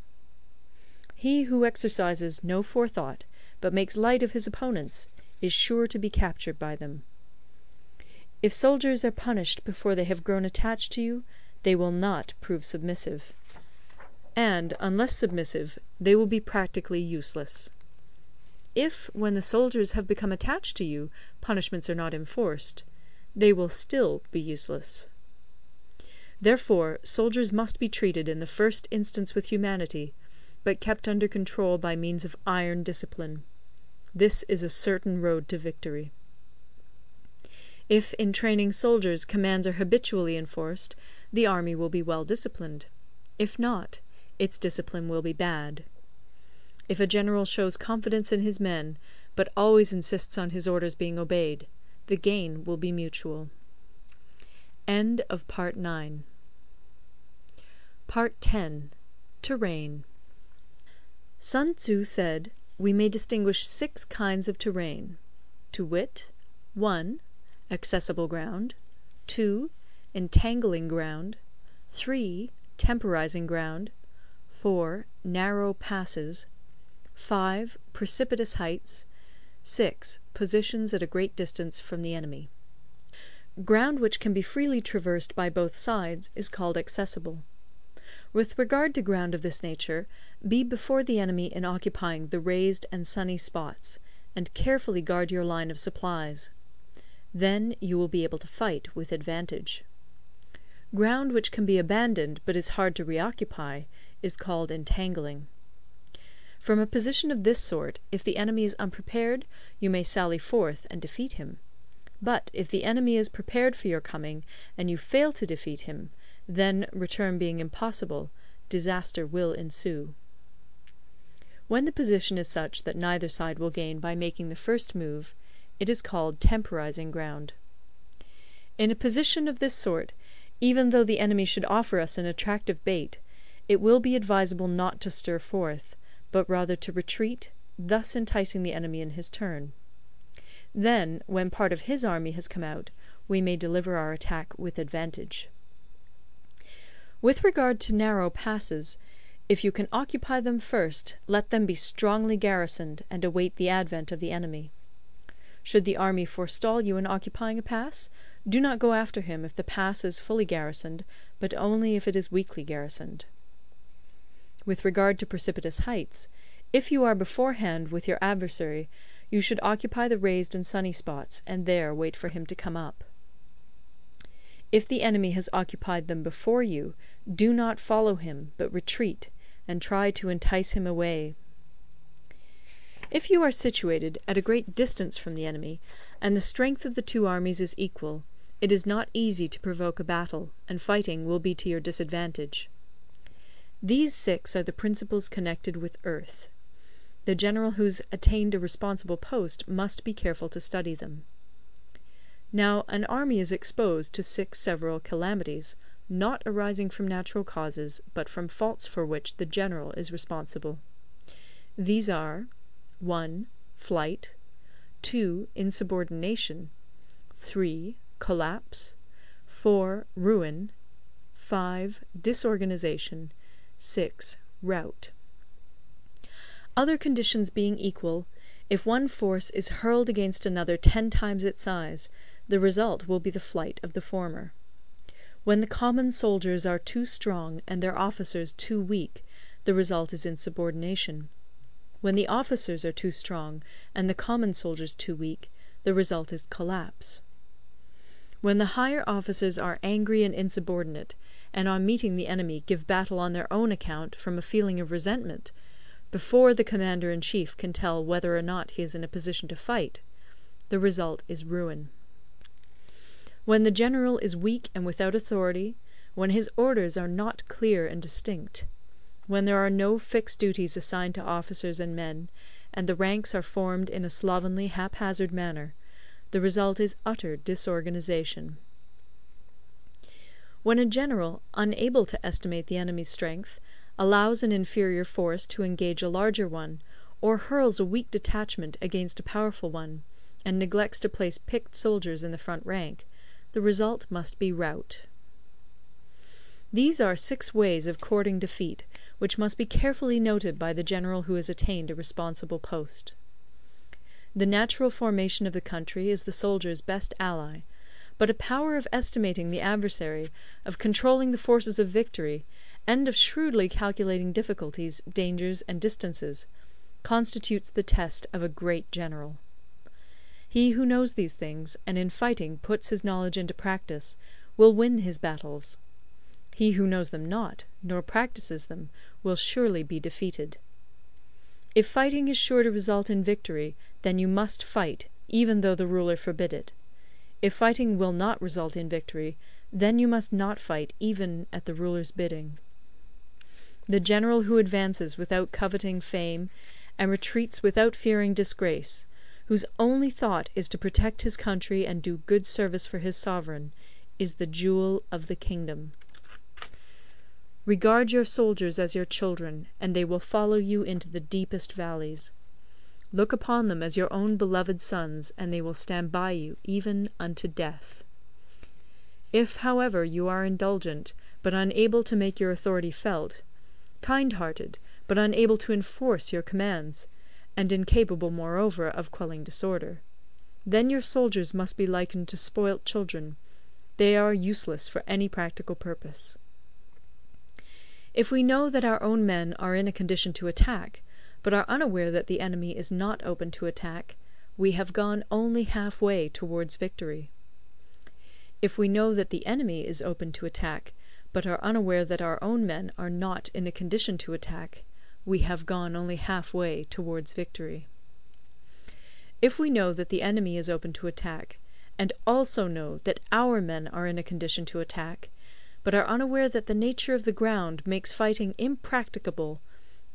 He who exercises no forethought, but makes light of his opponents, is sure to be captured by them. If soldiers are punished before they have grown attached to you, they will not prove submissive. And, unless submissive, they will be practically useless. If, when the soldiers have become attached to you, punishments are not enforced, they will still be useless. Therefore, soldiers must be treated in the first instance with humanity, but kept under control by means of iron discipline. This is a certain road to victory. If in training soldiers commands are habitually enforced, the army will be well disciplined. If not, its discipline will be bad. If a general shows confidence in his men, but always insists on his orders being obeyed, the gain will be mutual. End of Part 9. Part 10. Terrain. Sun Tzu said, we may distinguish 6 kinds of terrain, to wit, 1. Accessible ground, 2. Entangling ground, 3. Temporizing ground, 4. Narrow passes, 5. Precipitous heights, 6. Positions at a great distance from the enemy. Ground which can be freely traversed by both sides is called accessible. With regard to ground of this nature, be before the enemy in occupying the raised and sunny spots, and carefully guard your line of supplies. Then you will be able to fight with advantage. Ground which can be abandoned but is hard to reoccupy is called entangling. From a position of this sort, if the enemy is unprepared, you may sally forth and defeat him. But if the enemy is prepared for your coming, and you fail to defeat him, then, return being impossible, disaster will ensue. When the position is such that neither side will gain by making the first move, it is called temporizing ground. In a position of this sort, even though the enemy should offer us an attractive bait, it will be advisable not to stir forth, but rather to retreat, thus enticing the enemy in his turn. Then, when part of his army has come out, we may deliver our attack with advantage. With regard to narrow passes, if you can occupy them first, let them be strongly garrisoned, and await the advent of the enemy. Should the army forestall you in occupying a pass, do not go after him if the pass is fully garrisoned, but only if it is weakly garrisoned. With regard to precipitous heights, if you are beforehand with your adversary, you should occupy the raised and sunny spots, and there wait for him to come up. If the enemy has occupied them before you, do not follow him, but retreat, and try to entice him away. If you are situated at a great distance from the enemy, and the strength of the two armies is equal, it is not easy to provoke a battle, and fighting will be to your disadvantage. These 6 are the principles connected with earth. The general who's attained a responsible post must be careful to study them. Now, an army is exposed to 6 several calamities, not arising from natural causes, but from faults for which the general is responsible. These are 1. Flight, 2. Insubordination, 3. Collapse, 4. Ruin, 5. Disorganization, 6. Rout. Other conditions being equal, if one force is hurled against another 10 times its size, the result will be the flight of the former. When the common soldiers are too strong and their officers too weak, the result is insubordination. When the officers are too strong and the common soldiers too weak, the result is collapse. When the higher officers are angry and insubordinate, and on meeting the enemy give battle on their own account from a feeling of resentment, before the commander-in-chief can tell whether or not he is in a position to fight, the result is ruin. When the general is weak and without authority, when his orders are not clear and distinct, when there are no fixed duties assigned to officers and men, and the ranks are formed in a slovenly, haphazard manner, the result is utter disorganisation. When a general, unable to estimate the enemy's strength, allows an inferior force to engage a larger one, or hurls a weak detachment against a powerful one, and neglects to place picked soldiers in the front rank, the result must be rout. These are 6 ways of courting defeat, which must be carefully noted by the general who has attained a responsible post. The natural formation of the country is the soldier's best ally, but a power of estimating the adversary, of controlling the forces of victory, and of shrewdly calculating difficulties, dangers, and distances, constitutes the test of a great general. He who knows these things, and in fighting puts his knowledge into practice, will win his battles. He who knows them not, nor practises them, will surely be defeated. If fighting is sure to result in victory, then you must fight, even though the ruler forbid it. If fighting will not result in victory, then you must not fight even at the ruler's bidding. The general who advances without coveting fame, and retreats without fearing disgrace, whose only thought is to protect his country and do good service for his sovereign, is the jewel of the kingdom. Regard your soldiers as your children, and they will follow you into the deepest valleys. Look upon them as your own beloved sons, and they will stand by you even unto death. If, however, you are indulgent, but unable to make your authority felt, kind-hearted, but unable to enforce your commands, and incapable, moreover, of quelling disorder, then your soldiers must be likened to spoilt children. They are useless for any practical purpose. If we know that our own men are in a condition to attack, but are unaware that the enemy is not open to attack, we have gone only half-way towards victory. If we know that the enemy is open to attack, but are unaware that our own men are not in a condition to attack, we have gone only half-way towards victory. If we know that the enemy is open to attack, and also know that our men are in a condition to attack, but are unaware that the nature of the ground makes fighting impracticable,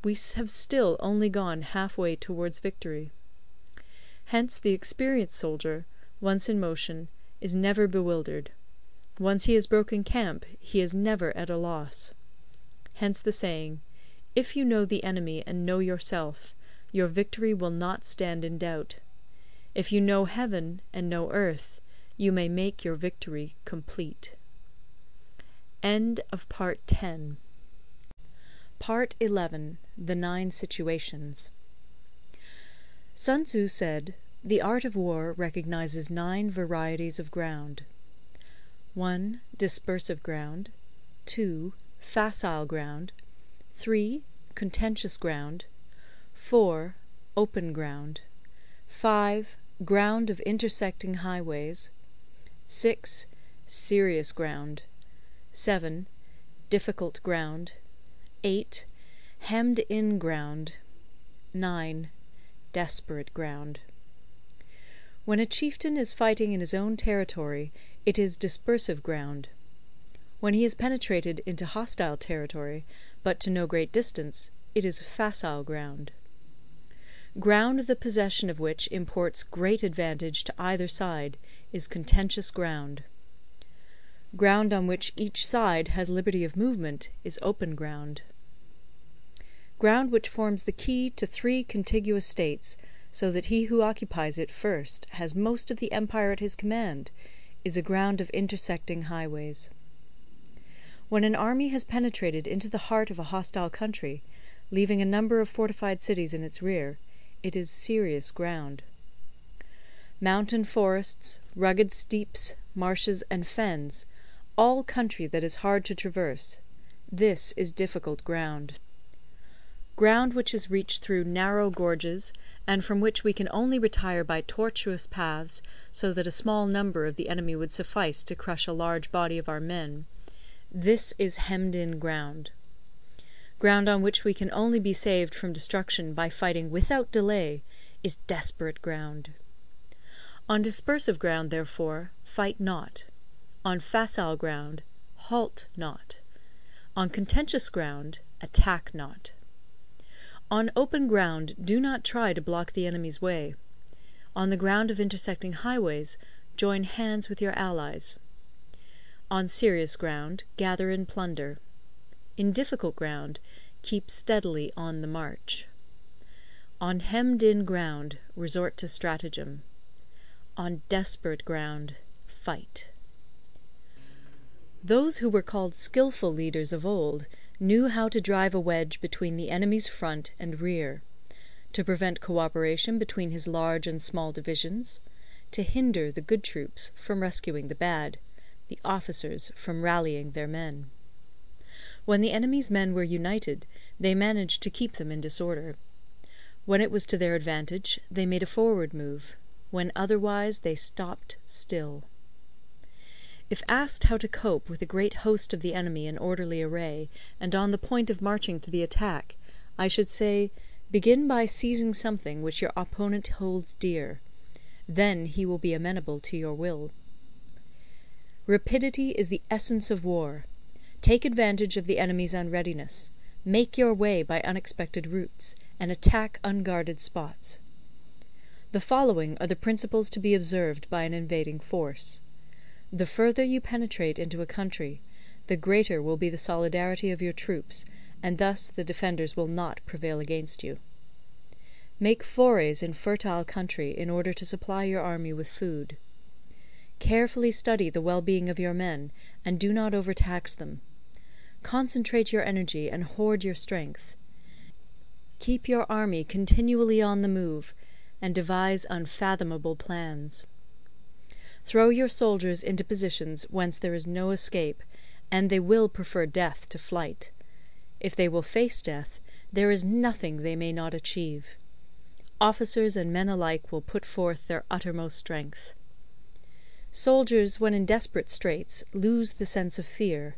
we have still only gone half-way towards victory. Hence the experienced soldier, once in motion, is never bewildered. Once he has broken camp, he is never at a loss. Hence the saying, "If you know the enemy and know yourself, your victory will not stand in doubt. If you know heaven and know earth, you may make your victory complete." End of Part 10. Part 11. The 9 Situations. Sunzi said, "The art of war recognizes 9 varieties of ground. 1. Dispersive ground. 2. Facile ground. 3. Contentious ground. 4. Open ground. 5. Ground of intersecting highways. 6. Serious ground. 7. Difficult ground. 8. Hemmed-in ground. 9. Desperate ground. When a chieftain is fighting in his own territory, it is dispersive ground. When he has penetrated into hostile territory, but to no great distance, it is facile ground. Ground the possession of which imports great advantage to either side is contentious ground. Ground on which each side has liberty of movement is open ground. Ground which forms the key to 3 contiguous states, so that he who occupies it first has most of the empire at his command, is a ground of intersecting highways. When an army has penetrated into the heart of a hostile country, leaving a number of fortified cities in its rear, it is serious ground. Mountain forests, rugged steeps, marshes, and fens, all country that is hard to traverse, this is difficult ground. Ground which is reached through narrow gorges, and from which we can only retire by tortuous paths, so that a small number of the enemy would suffice to crush a large body of our men, this is hemmed-in ground. Ground on which we can only be saved from destruction by fighting without delay is desperate ground. On dispersive ground, therefore, fight not. On facile ground, halt not. On contentious ground, attack not. On open ground, do not try to block the enemy's way. On the ground of intersecting highways, join hands with your allies. On serious ground, gather in plunder. In difficult ground, keep steadily on the march. On hemmed-in ground, resort to stratagem. On desperate ground, fight. Those who were called skilful leaders of old knew how to drive a wedge between the enemy's front and rear, to prevent co-operation between his large and small divisions, to hinder the good troops from rescuing the bad, the officers from rallying their men. When the enemy's men were united, they managed to keep them in disorder. When it was to their advantage, they made a forward move; when otherwise, they stopped still. If asked how to cope with a great host of the enemy in orderly array, and on the point of marching to the attack, I should say, begin by seizing something which your opponent holds dear. Then he will be amenable to your will. Rapidity is the essence of war. Take advantage of the enemy's unreadiness. Make your way by unexpected routes, and attack unguarded spots. The following are the principles to be observed by an invading force. The further you penetrate into a country, the greater will be the solidarity of your troops, and thus the defenders will not prevail against you. Make forays in fertile country in order to supply your army with food. Carefully study the well-being of your men, and do not overtax them. Concentrate your energy and hoard your strength. Keep your army continually on the move, and devise unfathomable plans. Throw your soldiers into positions whence there is no escape, and they will prefer death to flight. If they will face death, there is nothing they may not achieve. Officers and men alike will put forth their uttermost strength. Soldiers, when in desperate straits, lose the sense of fear.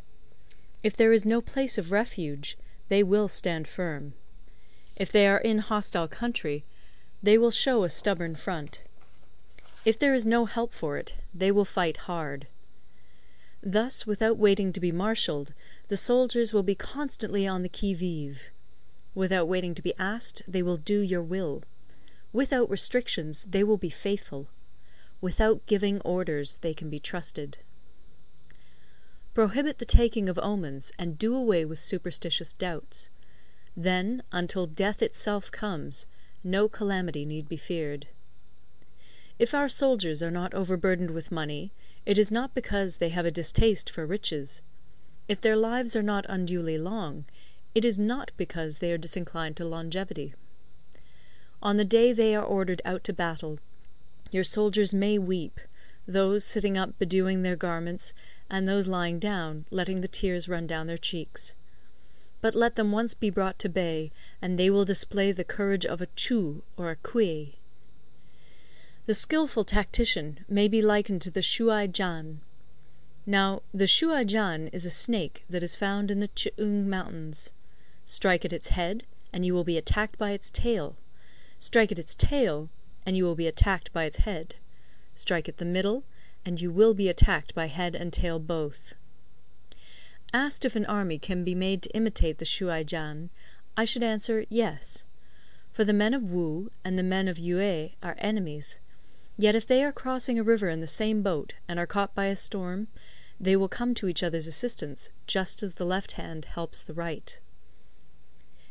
If there is no place of refuge, they will stand firm. If they are in hostile country, they will show a stubborn front. If there is no help for it, they will fight hard. Thus, without waiting to be marshalled, the soldiers will be constantly on the qui-vive. Without waiting to be asked, they will do your will. Without restrictions, they will be faithful. Without giving orders, they can be trusted. Prohibit the taking of omens, and do away with superstitious doubts. Then, until death itself comes, no calamity need be feared. If our soldiers are not overburdened with money, it is not because they have a distaste for riches. If their lives are not unduly long, it is not because they are disinclined to longevity. On the day they are ordered out to battle, your soldiers may weep, those sitting up bedewing their garments, and those lying down, letting the tears run down their cheeks. But let them once be brought to bay, and they will display the courage of a Chu or a Kui. The skilful tactician may be likened to the Shuai-jan. Now, the Shuai-jan is a snake that is found in the Ch'ung mountains. Strike at its head, and you will be attacked by its tail. Strike at its tail, and you will be attacked by its head. Strike at the middle, and you will be attacked by head and tail both. Asked if an army can be made to imitate the Shuai-jan, I should answer yes. For the men of Wu and the men of Yue are enemies. Yet if they are crossing a river in the same boat, and are caught by a storm, they will come to each other's assistance, just as the left hand helps the right.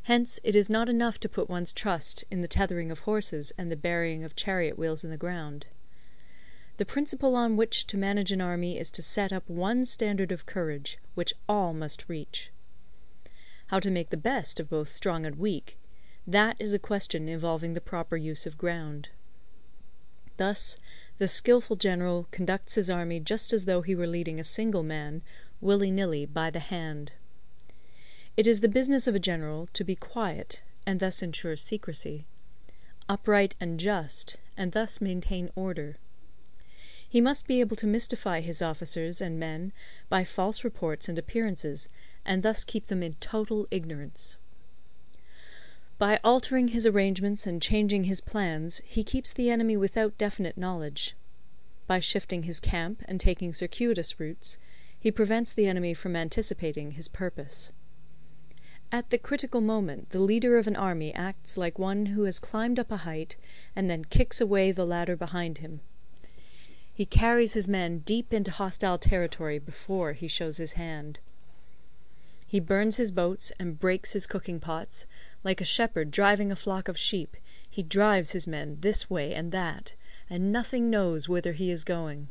Hence it is not enough to put one's trust in the tethering of horses and the burying of chariot wheels in the ground. The principle on which to manage an army is to set up one standard of courage, which all must reach. How to make the best of both strong and weak, that is a question involving the proper use of ground. Thus, the skilful general conducts his army just as though he were leading a single man, willy-nilly, by the hand. It is the business of a general to be quiet, and thus ensure secrecy; upright and just, and thus maintain order. He must be able to mystify his officers and men by false reports and appearances, and thus keep them in total ignorance. By altering his arrangements and changing his plans, he keeps the enemy without definite knowledge. By shifting his camp and taking circuitous routes, He prevents the enemy from anticipating his purpose. At the critical moment the leader of an army acts like one who has climbed up a height and then kicks away the ladder behind him. He carries his men deep into hostile territory before he shows his hand. He burns his boats and breaks his cooking pots. Like a shepherd driving a flock of sheep, he drives his men this way and that, and nothing knows whither he is going.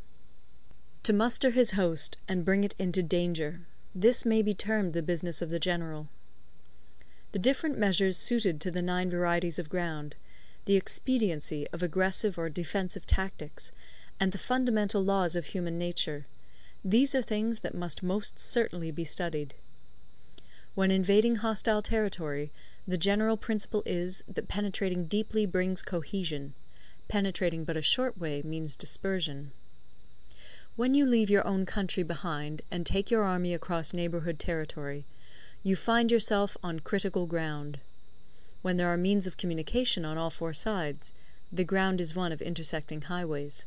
To muster his host and bring it into danger, this may be termed the business of the general. The different measures suited to the 9 varieties of ground, the expediency of aggressive or defensive tactics, and the fundamental laws of human nature, these are things that must most certainly be studied. When invading hostile territory, the general principle is that penetrating deeply brings cohesion. Penetrating but a short way means dispersion. When you leave your own country behind and take your army across neighbourhood territory, you find yourself on critical ground. When there are means of communication on all 4 sides, the ground is one of intersecting highways.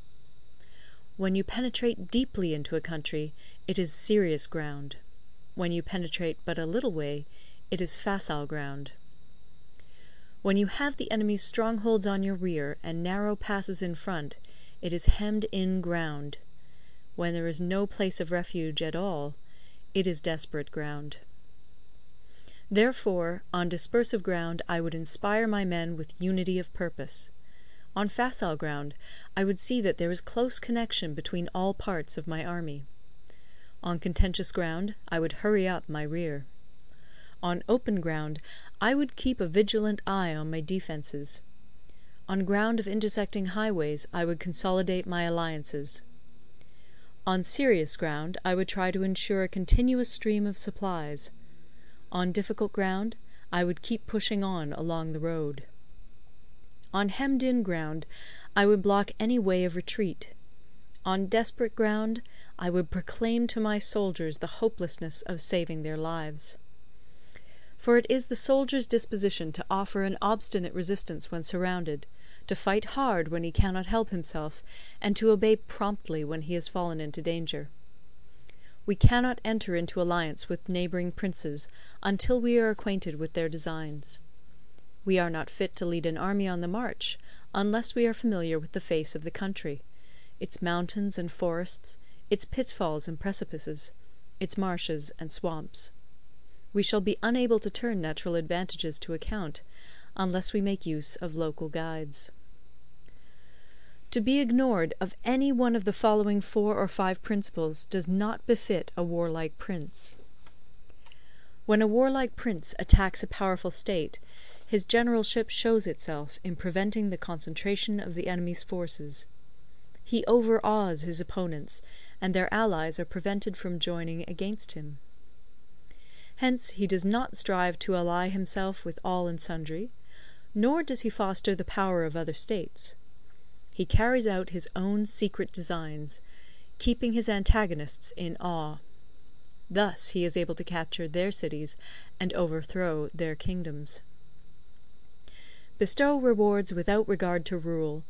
When you penetrate deeply into a country, it is serious ground. When you penetrate but a little way, it is facile ground. When you have the enemy's strongholds on your rear and narrow passes in front, it is hemmed-in ground. When there is no place of refuge at all, it is desperate ground. Therefore, on dispersive ground I would inspire my men with unity of purpose. On facile ground I would see that there is close connection between all parts of my army. On contentious ground I would hurry up my rear. On open ground I would keep a vigilant eye on my defences. On ground of intersecting highways I would consolidate my alliances. On serious ground I would try to ensure a continuous stream of supplies. On difficult ground I would keep pushing on along the road. On hemmed-in ground I would block any way of retreat. On desperate ground I would proclaim to my soldiers the hopelessness of saving their lives. For it is the soldier's disposition to offer an obstinate resistance when surrounded, to fight hard when he cannot help himself, and to obey promptly when he has fallen into danger. We cannot enter into alliance with neighbouring princes until we are acquainted with their designs. We are not fit to lead an army on the march unless we are familiar with the face of the country, its mountains and forests, its pitfalls and precipices, its marshes and swamps. We shall be unable to turn natural advantages to account unless we make use of local guides. To be ignored of any one of the following 4 or 5 principles does not befit a warlike prince. When a warlike prince attacks a powerful state, his generalship shows itself in preventing the concentration of the enemy's forces. He overawes his opponents, and their allies are prevented from joining against him. Hence he does not strive to ally himself with all and sundry, nor does he foster the power of other states. He carries out his own secret designs, keeping his antagonists in awe. Thus he is able to capture their cities and overthrow their kingdoms. Bestow rewards without regard to rule,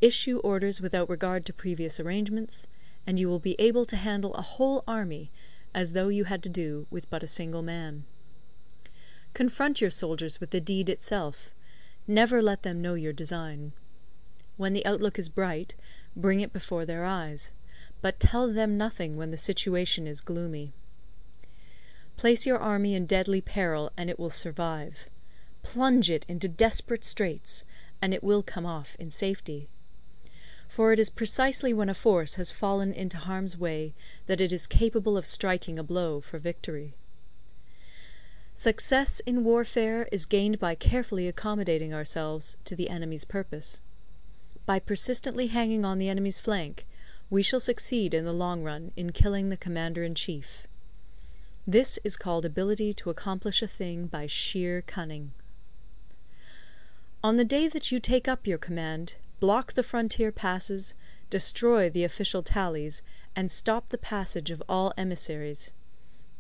issue orders without regard to previous arrangements, and you will be able to handle a whole army as though you had to do with but a single man. Confront your soldiers with the deed itself. Never let them know your design. When the outlook is bright, bring it before their eyes, but tell them nothing when the situation is gloomy. Place your army in deadly peril, and it will survive. Plunge it into desperate straits, and it will come off in safety. For it is precisely when a force has fallen into harm's way that it is capable of striking a blow for victory. Success in warfare is gained by carefully accommodating ourselves to the enemy's purpose. By persistently hanging on the enemy's flank, we shall succeed in the long run in killing the commander-in-chief. This is called ability to accomplish a thing by sheer cunning. On the day that you take up your command, block the frontier passes, destroy the official tallies, and stop the passage of all emissaries.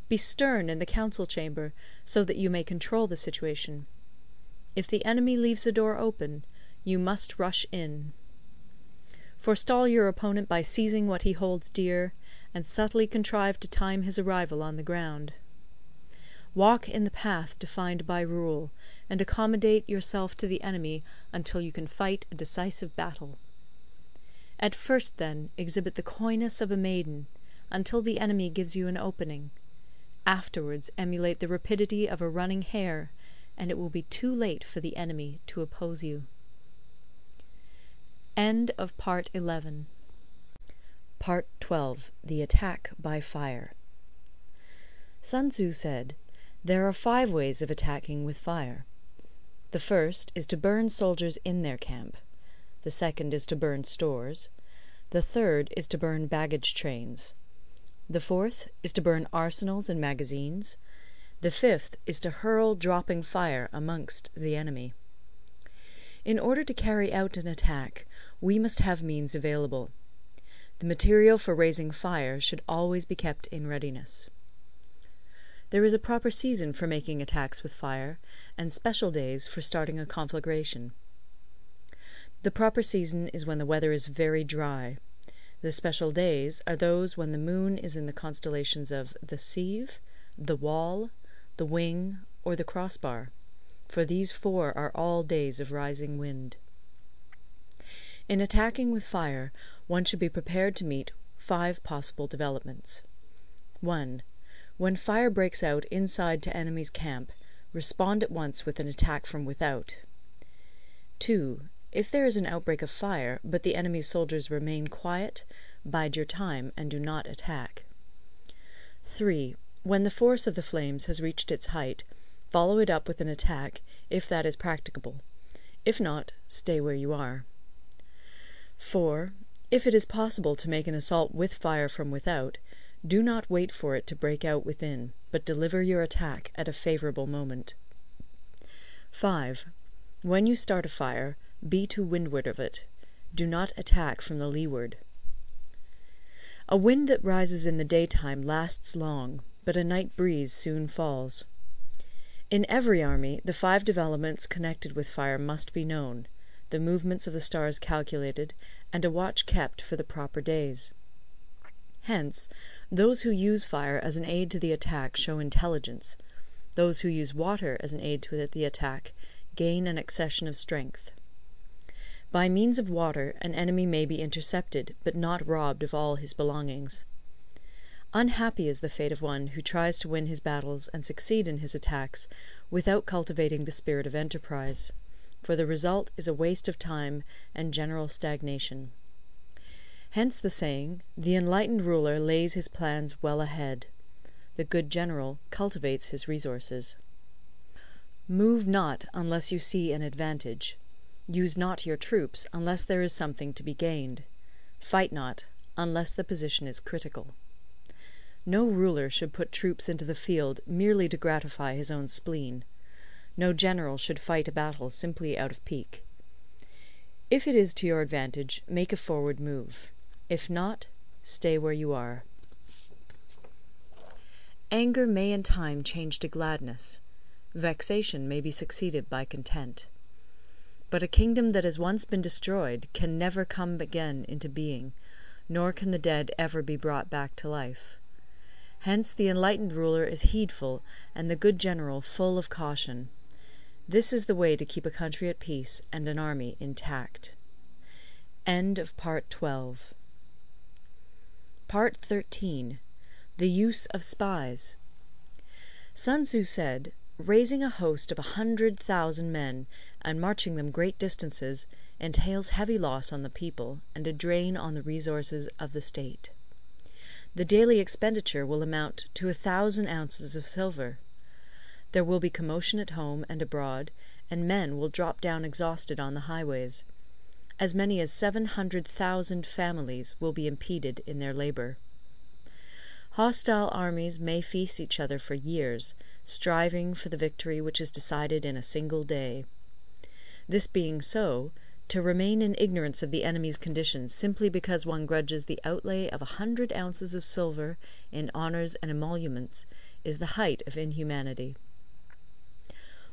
Be stern in the council chamber, so that you may control the situation. If the enemy leaves the door open, you must rush in. Forestall your opponent by seizing what he holds dear, and subtly contrive to time his arrival on the ground. Walk in the path defined by rule, and accommodate yourself to the enemy until you can fight a decisive battle. At first, then, exhibit the coyness of a maiden, until the enemy gives you an opening. Afterwards emulate the rapidity of a running hare, and it will be too late for the enemy to oppose you. End of Part 11. Part 12. The Attack by Fire. Sunzi said, "There are 5 ways of attacking with fire. The first is to burn soldiers in their camp. The second is to burn stores. The third is to burn baggage trains. The fourth is to burn arsenals and magazines. The fifth is to hurl dropping fire amongst the enemy. In order to carry out an attack, we must have means available. The material for raising fire should always be kept in readiness. There is a proper season for making attacks with fire, and special days for starting a conflagration. The proper season is when the weather is very dry. The special days are those when the moon is in the constellations of the Sieve, the Wall, the Wing, or the Crossbar, for these 4 are all days of rising wind. In attacking with fire, one should be prepared to meet 5 possible developments. 1. When fire breaks out inside to enemy's camp, respond at once with an attack from without. 2. If there is an outbreak of fire, but the enemy's soldiers remain quiet, bide your time and do not attack. 3. When the force of the flames has reached its height, follow it up with an attack, if that is practicable. If not, stay where you are. 4. If it is possible to make an assault with fire from without, do not wait for it to break out within, but deliver your attack at a favourable moment. 5. When you start a fire, be to windward of it. Do not attack from the leeward. A wind that rises in the daytime lasts long, but a night breeze soon falls. In every army, the 5 developments connected with fire must be known, the movements of the stars calculated, and a watch kept for the proper days. Hence, those who use fire as an aid to the attack show intelligence. Those who use water as an aid to the attack gain an accession of strength. By means of water, an enemy may be intercepted, but not robbed of all his belongings. Unhappy is the fate of one who tries to win his battles and succeed in his attacks without cultivating the spirit of enterprise, for the result is a waste of time and general stagnation. Hence the saying, "The enlightened ruler lays his plans well ahead. The good general cultivates his resources." Move not unless you see an advantage. Use not your troops unless there is something to be gained. Fight not unless the position is critical. No ruler should put troops into the field merely to gratify his own spleen. No general should fight a battle simply out of pique. If it is to your advantage, make a forward move. If not, stay where you are. Anger may in time change to gladness. Vexation may be succeeded by content. But a kingdom that has once been destroyed can never come again into being, nor can the dead ever be brought back to life. Hence the enlightened ruler is heedful, and the good general full of caution. This is the way to keep a country at peace and an army intact. End of Part 12. Part 13. The Use of Spies. Sunzi said, "Raising a host of 100,000 men, and marching them great distances, entails heavy loss on the people, and a drain on the resources of the state. The daily expenditure will amount to 1,000 ounces of silver. There will be commotion at home and abroad, and men will drop down exhausted on the highways. As many as 700,000 families will be impeded in their labour. Hostile armies may feast each other for years, striving for the victory which is decided in a single day. This being so, to remain in ignorance of the enemy's condition simply because one grudges the outlay of 100 ounces of silver in honours and emoluments is the height of inhumanity.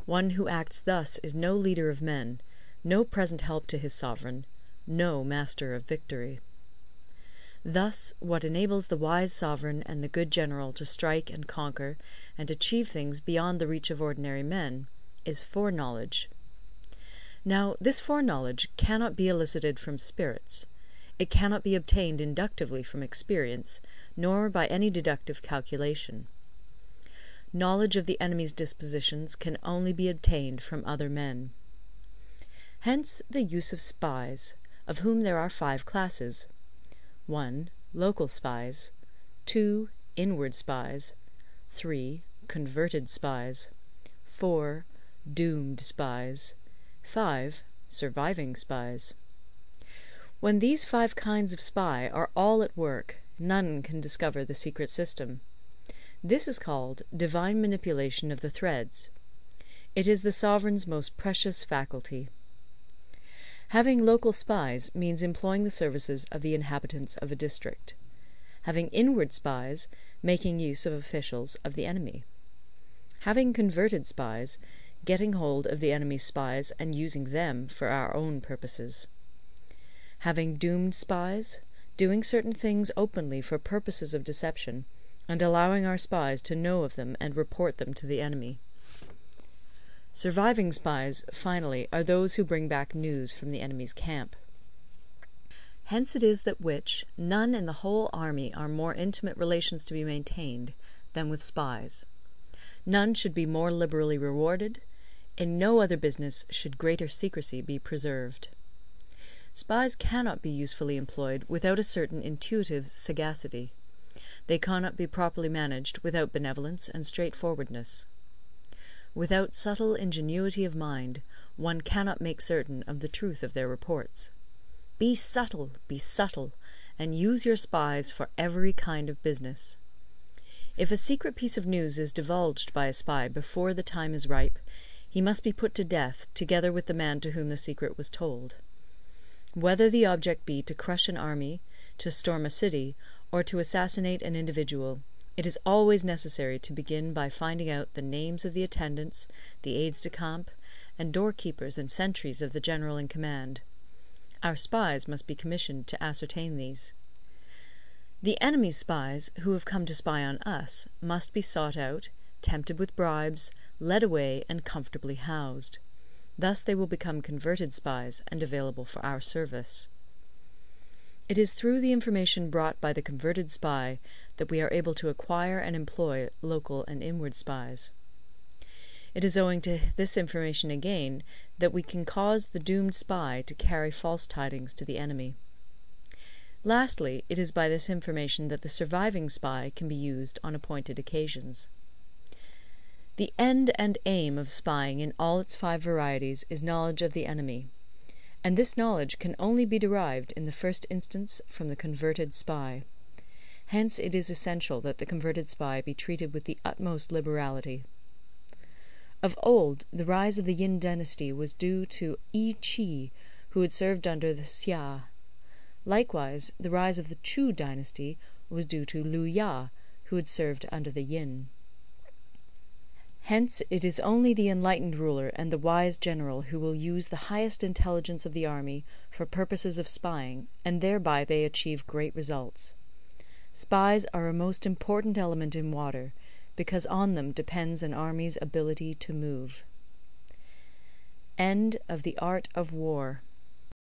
One who acts thus is no leader of men, no present help to his sovereign, no master of victory. Thus, what enables the wise sovereign and the good general to strike and conquer and achieve things beyond the reach of ordinary men, is foreknowledge. Now, this foreknowledge cannot be elicited from spirits. It cannot be obtained inductively from experience, nor by any deductive calculation. Knowledge of the enemy's dispositions can only be obtained from other men. Hence the use of spies, of whom there are 5 classes. 1. Local spies. 2. Inward spies. 3. Converted spies. 4. Doomed spies. 5. Surviving spies. When these 5 kinds of spy are all at work, none can discover the secret system. This is called divine manipulation of the threads. It is the sovereign's most precious faculty. Having local spies means employing the services of the inhabitants of a district. Having inward spies, making use of officials of the enemy. Having converted spies, getting hold of the enemy's spies and using them for our own purposes. Having doomed spies, doing certain things openly for purposes of deception, and allowing our spies to know of them and report them to the enemy. Surviving spies, finally, are those who bring back news from the enemy's camp. Hence it is that none in the whole army are more intimate relations to be maintained than with spies. None should be more liberally rewarded. In no other business should greater secrecy be preserved. Spies cannot be usefully employed without a certain intuitive sagacity. They cannot be properly managed without benevolence and straightforwardness. Without subtle ingenuity of mind, one cannot make certain of the truth of their reports. Be subtle, and use your spies for every kind of business. If a secret piece of news is divulged by a spy before the time is ripe, he must be put to death together with the man to whom the secret was told. Whether the object be to crush an army, to storm a city, or to assassinate an individual, it is always necessary to begin by finding out the names of the attendants, the aides de camp, and doorkeepers and sentries of the general in command. Our spies must be commissioned to ascertain these. The enemy's spies, who have come to spy on us, must be sought out, tempted with bribes, led away, and comfortably housed. Thus they will become converted spies and available for our service. It is through the information brought by the converted spy that we are able to acquire and employ local and inward spies. It is owing to this information again that we can cause the doomed spy to carry false tidings to the enemy. Lastly, it is by this information that the surviving spy can be used on appointed occasions. The end and aim of spying in all its 5 varieties is knowledge of the enemy, and this knowledge can only be derived in the first instance from the converted spy. Hence it is essential that the converted spy be treated with the utmost liberality. Of old, the rise of the Yin dynasty was due to Yi Qi, who had served under the Xia. Likewise, the rise of the Chu dynasty was due to Liu Ya, who had served under the Yin. Hence it is only the enlightened ruler and the wise general who will use the highest intelligence of the army for purposes of spying, and thereby they achieve great results. Spies are a most important element in water, because on them depends an army's ability to move. End of the Art of War.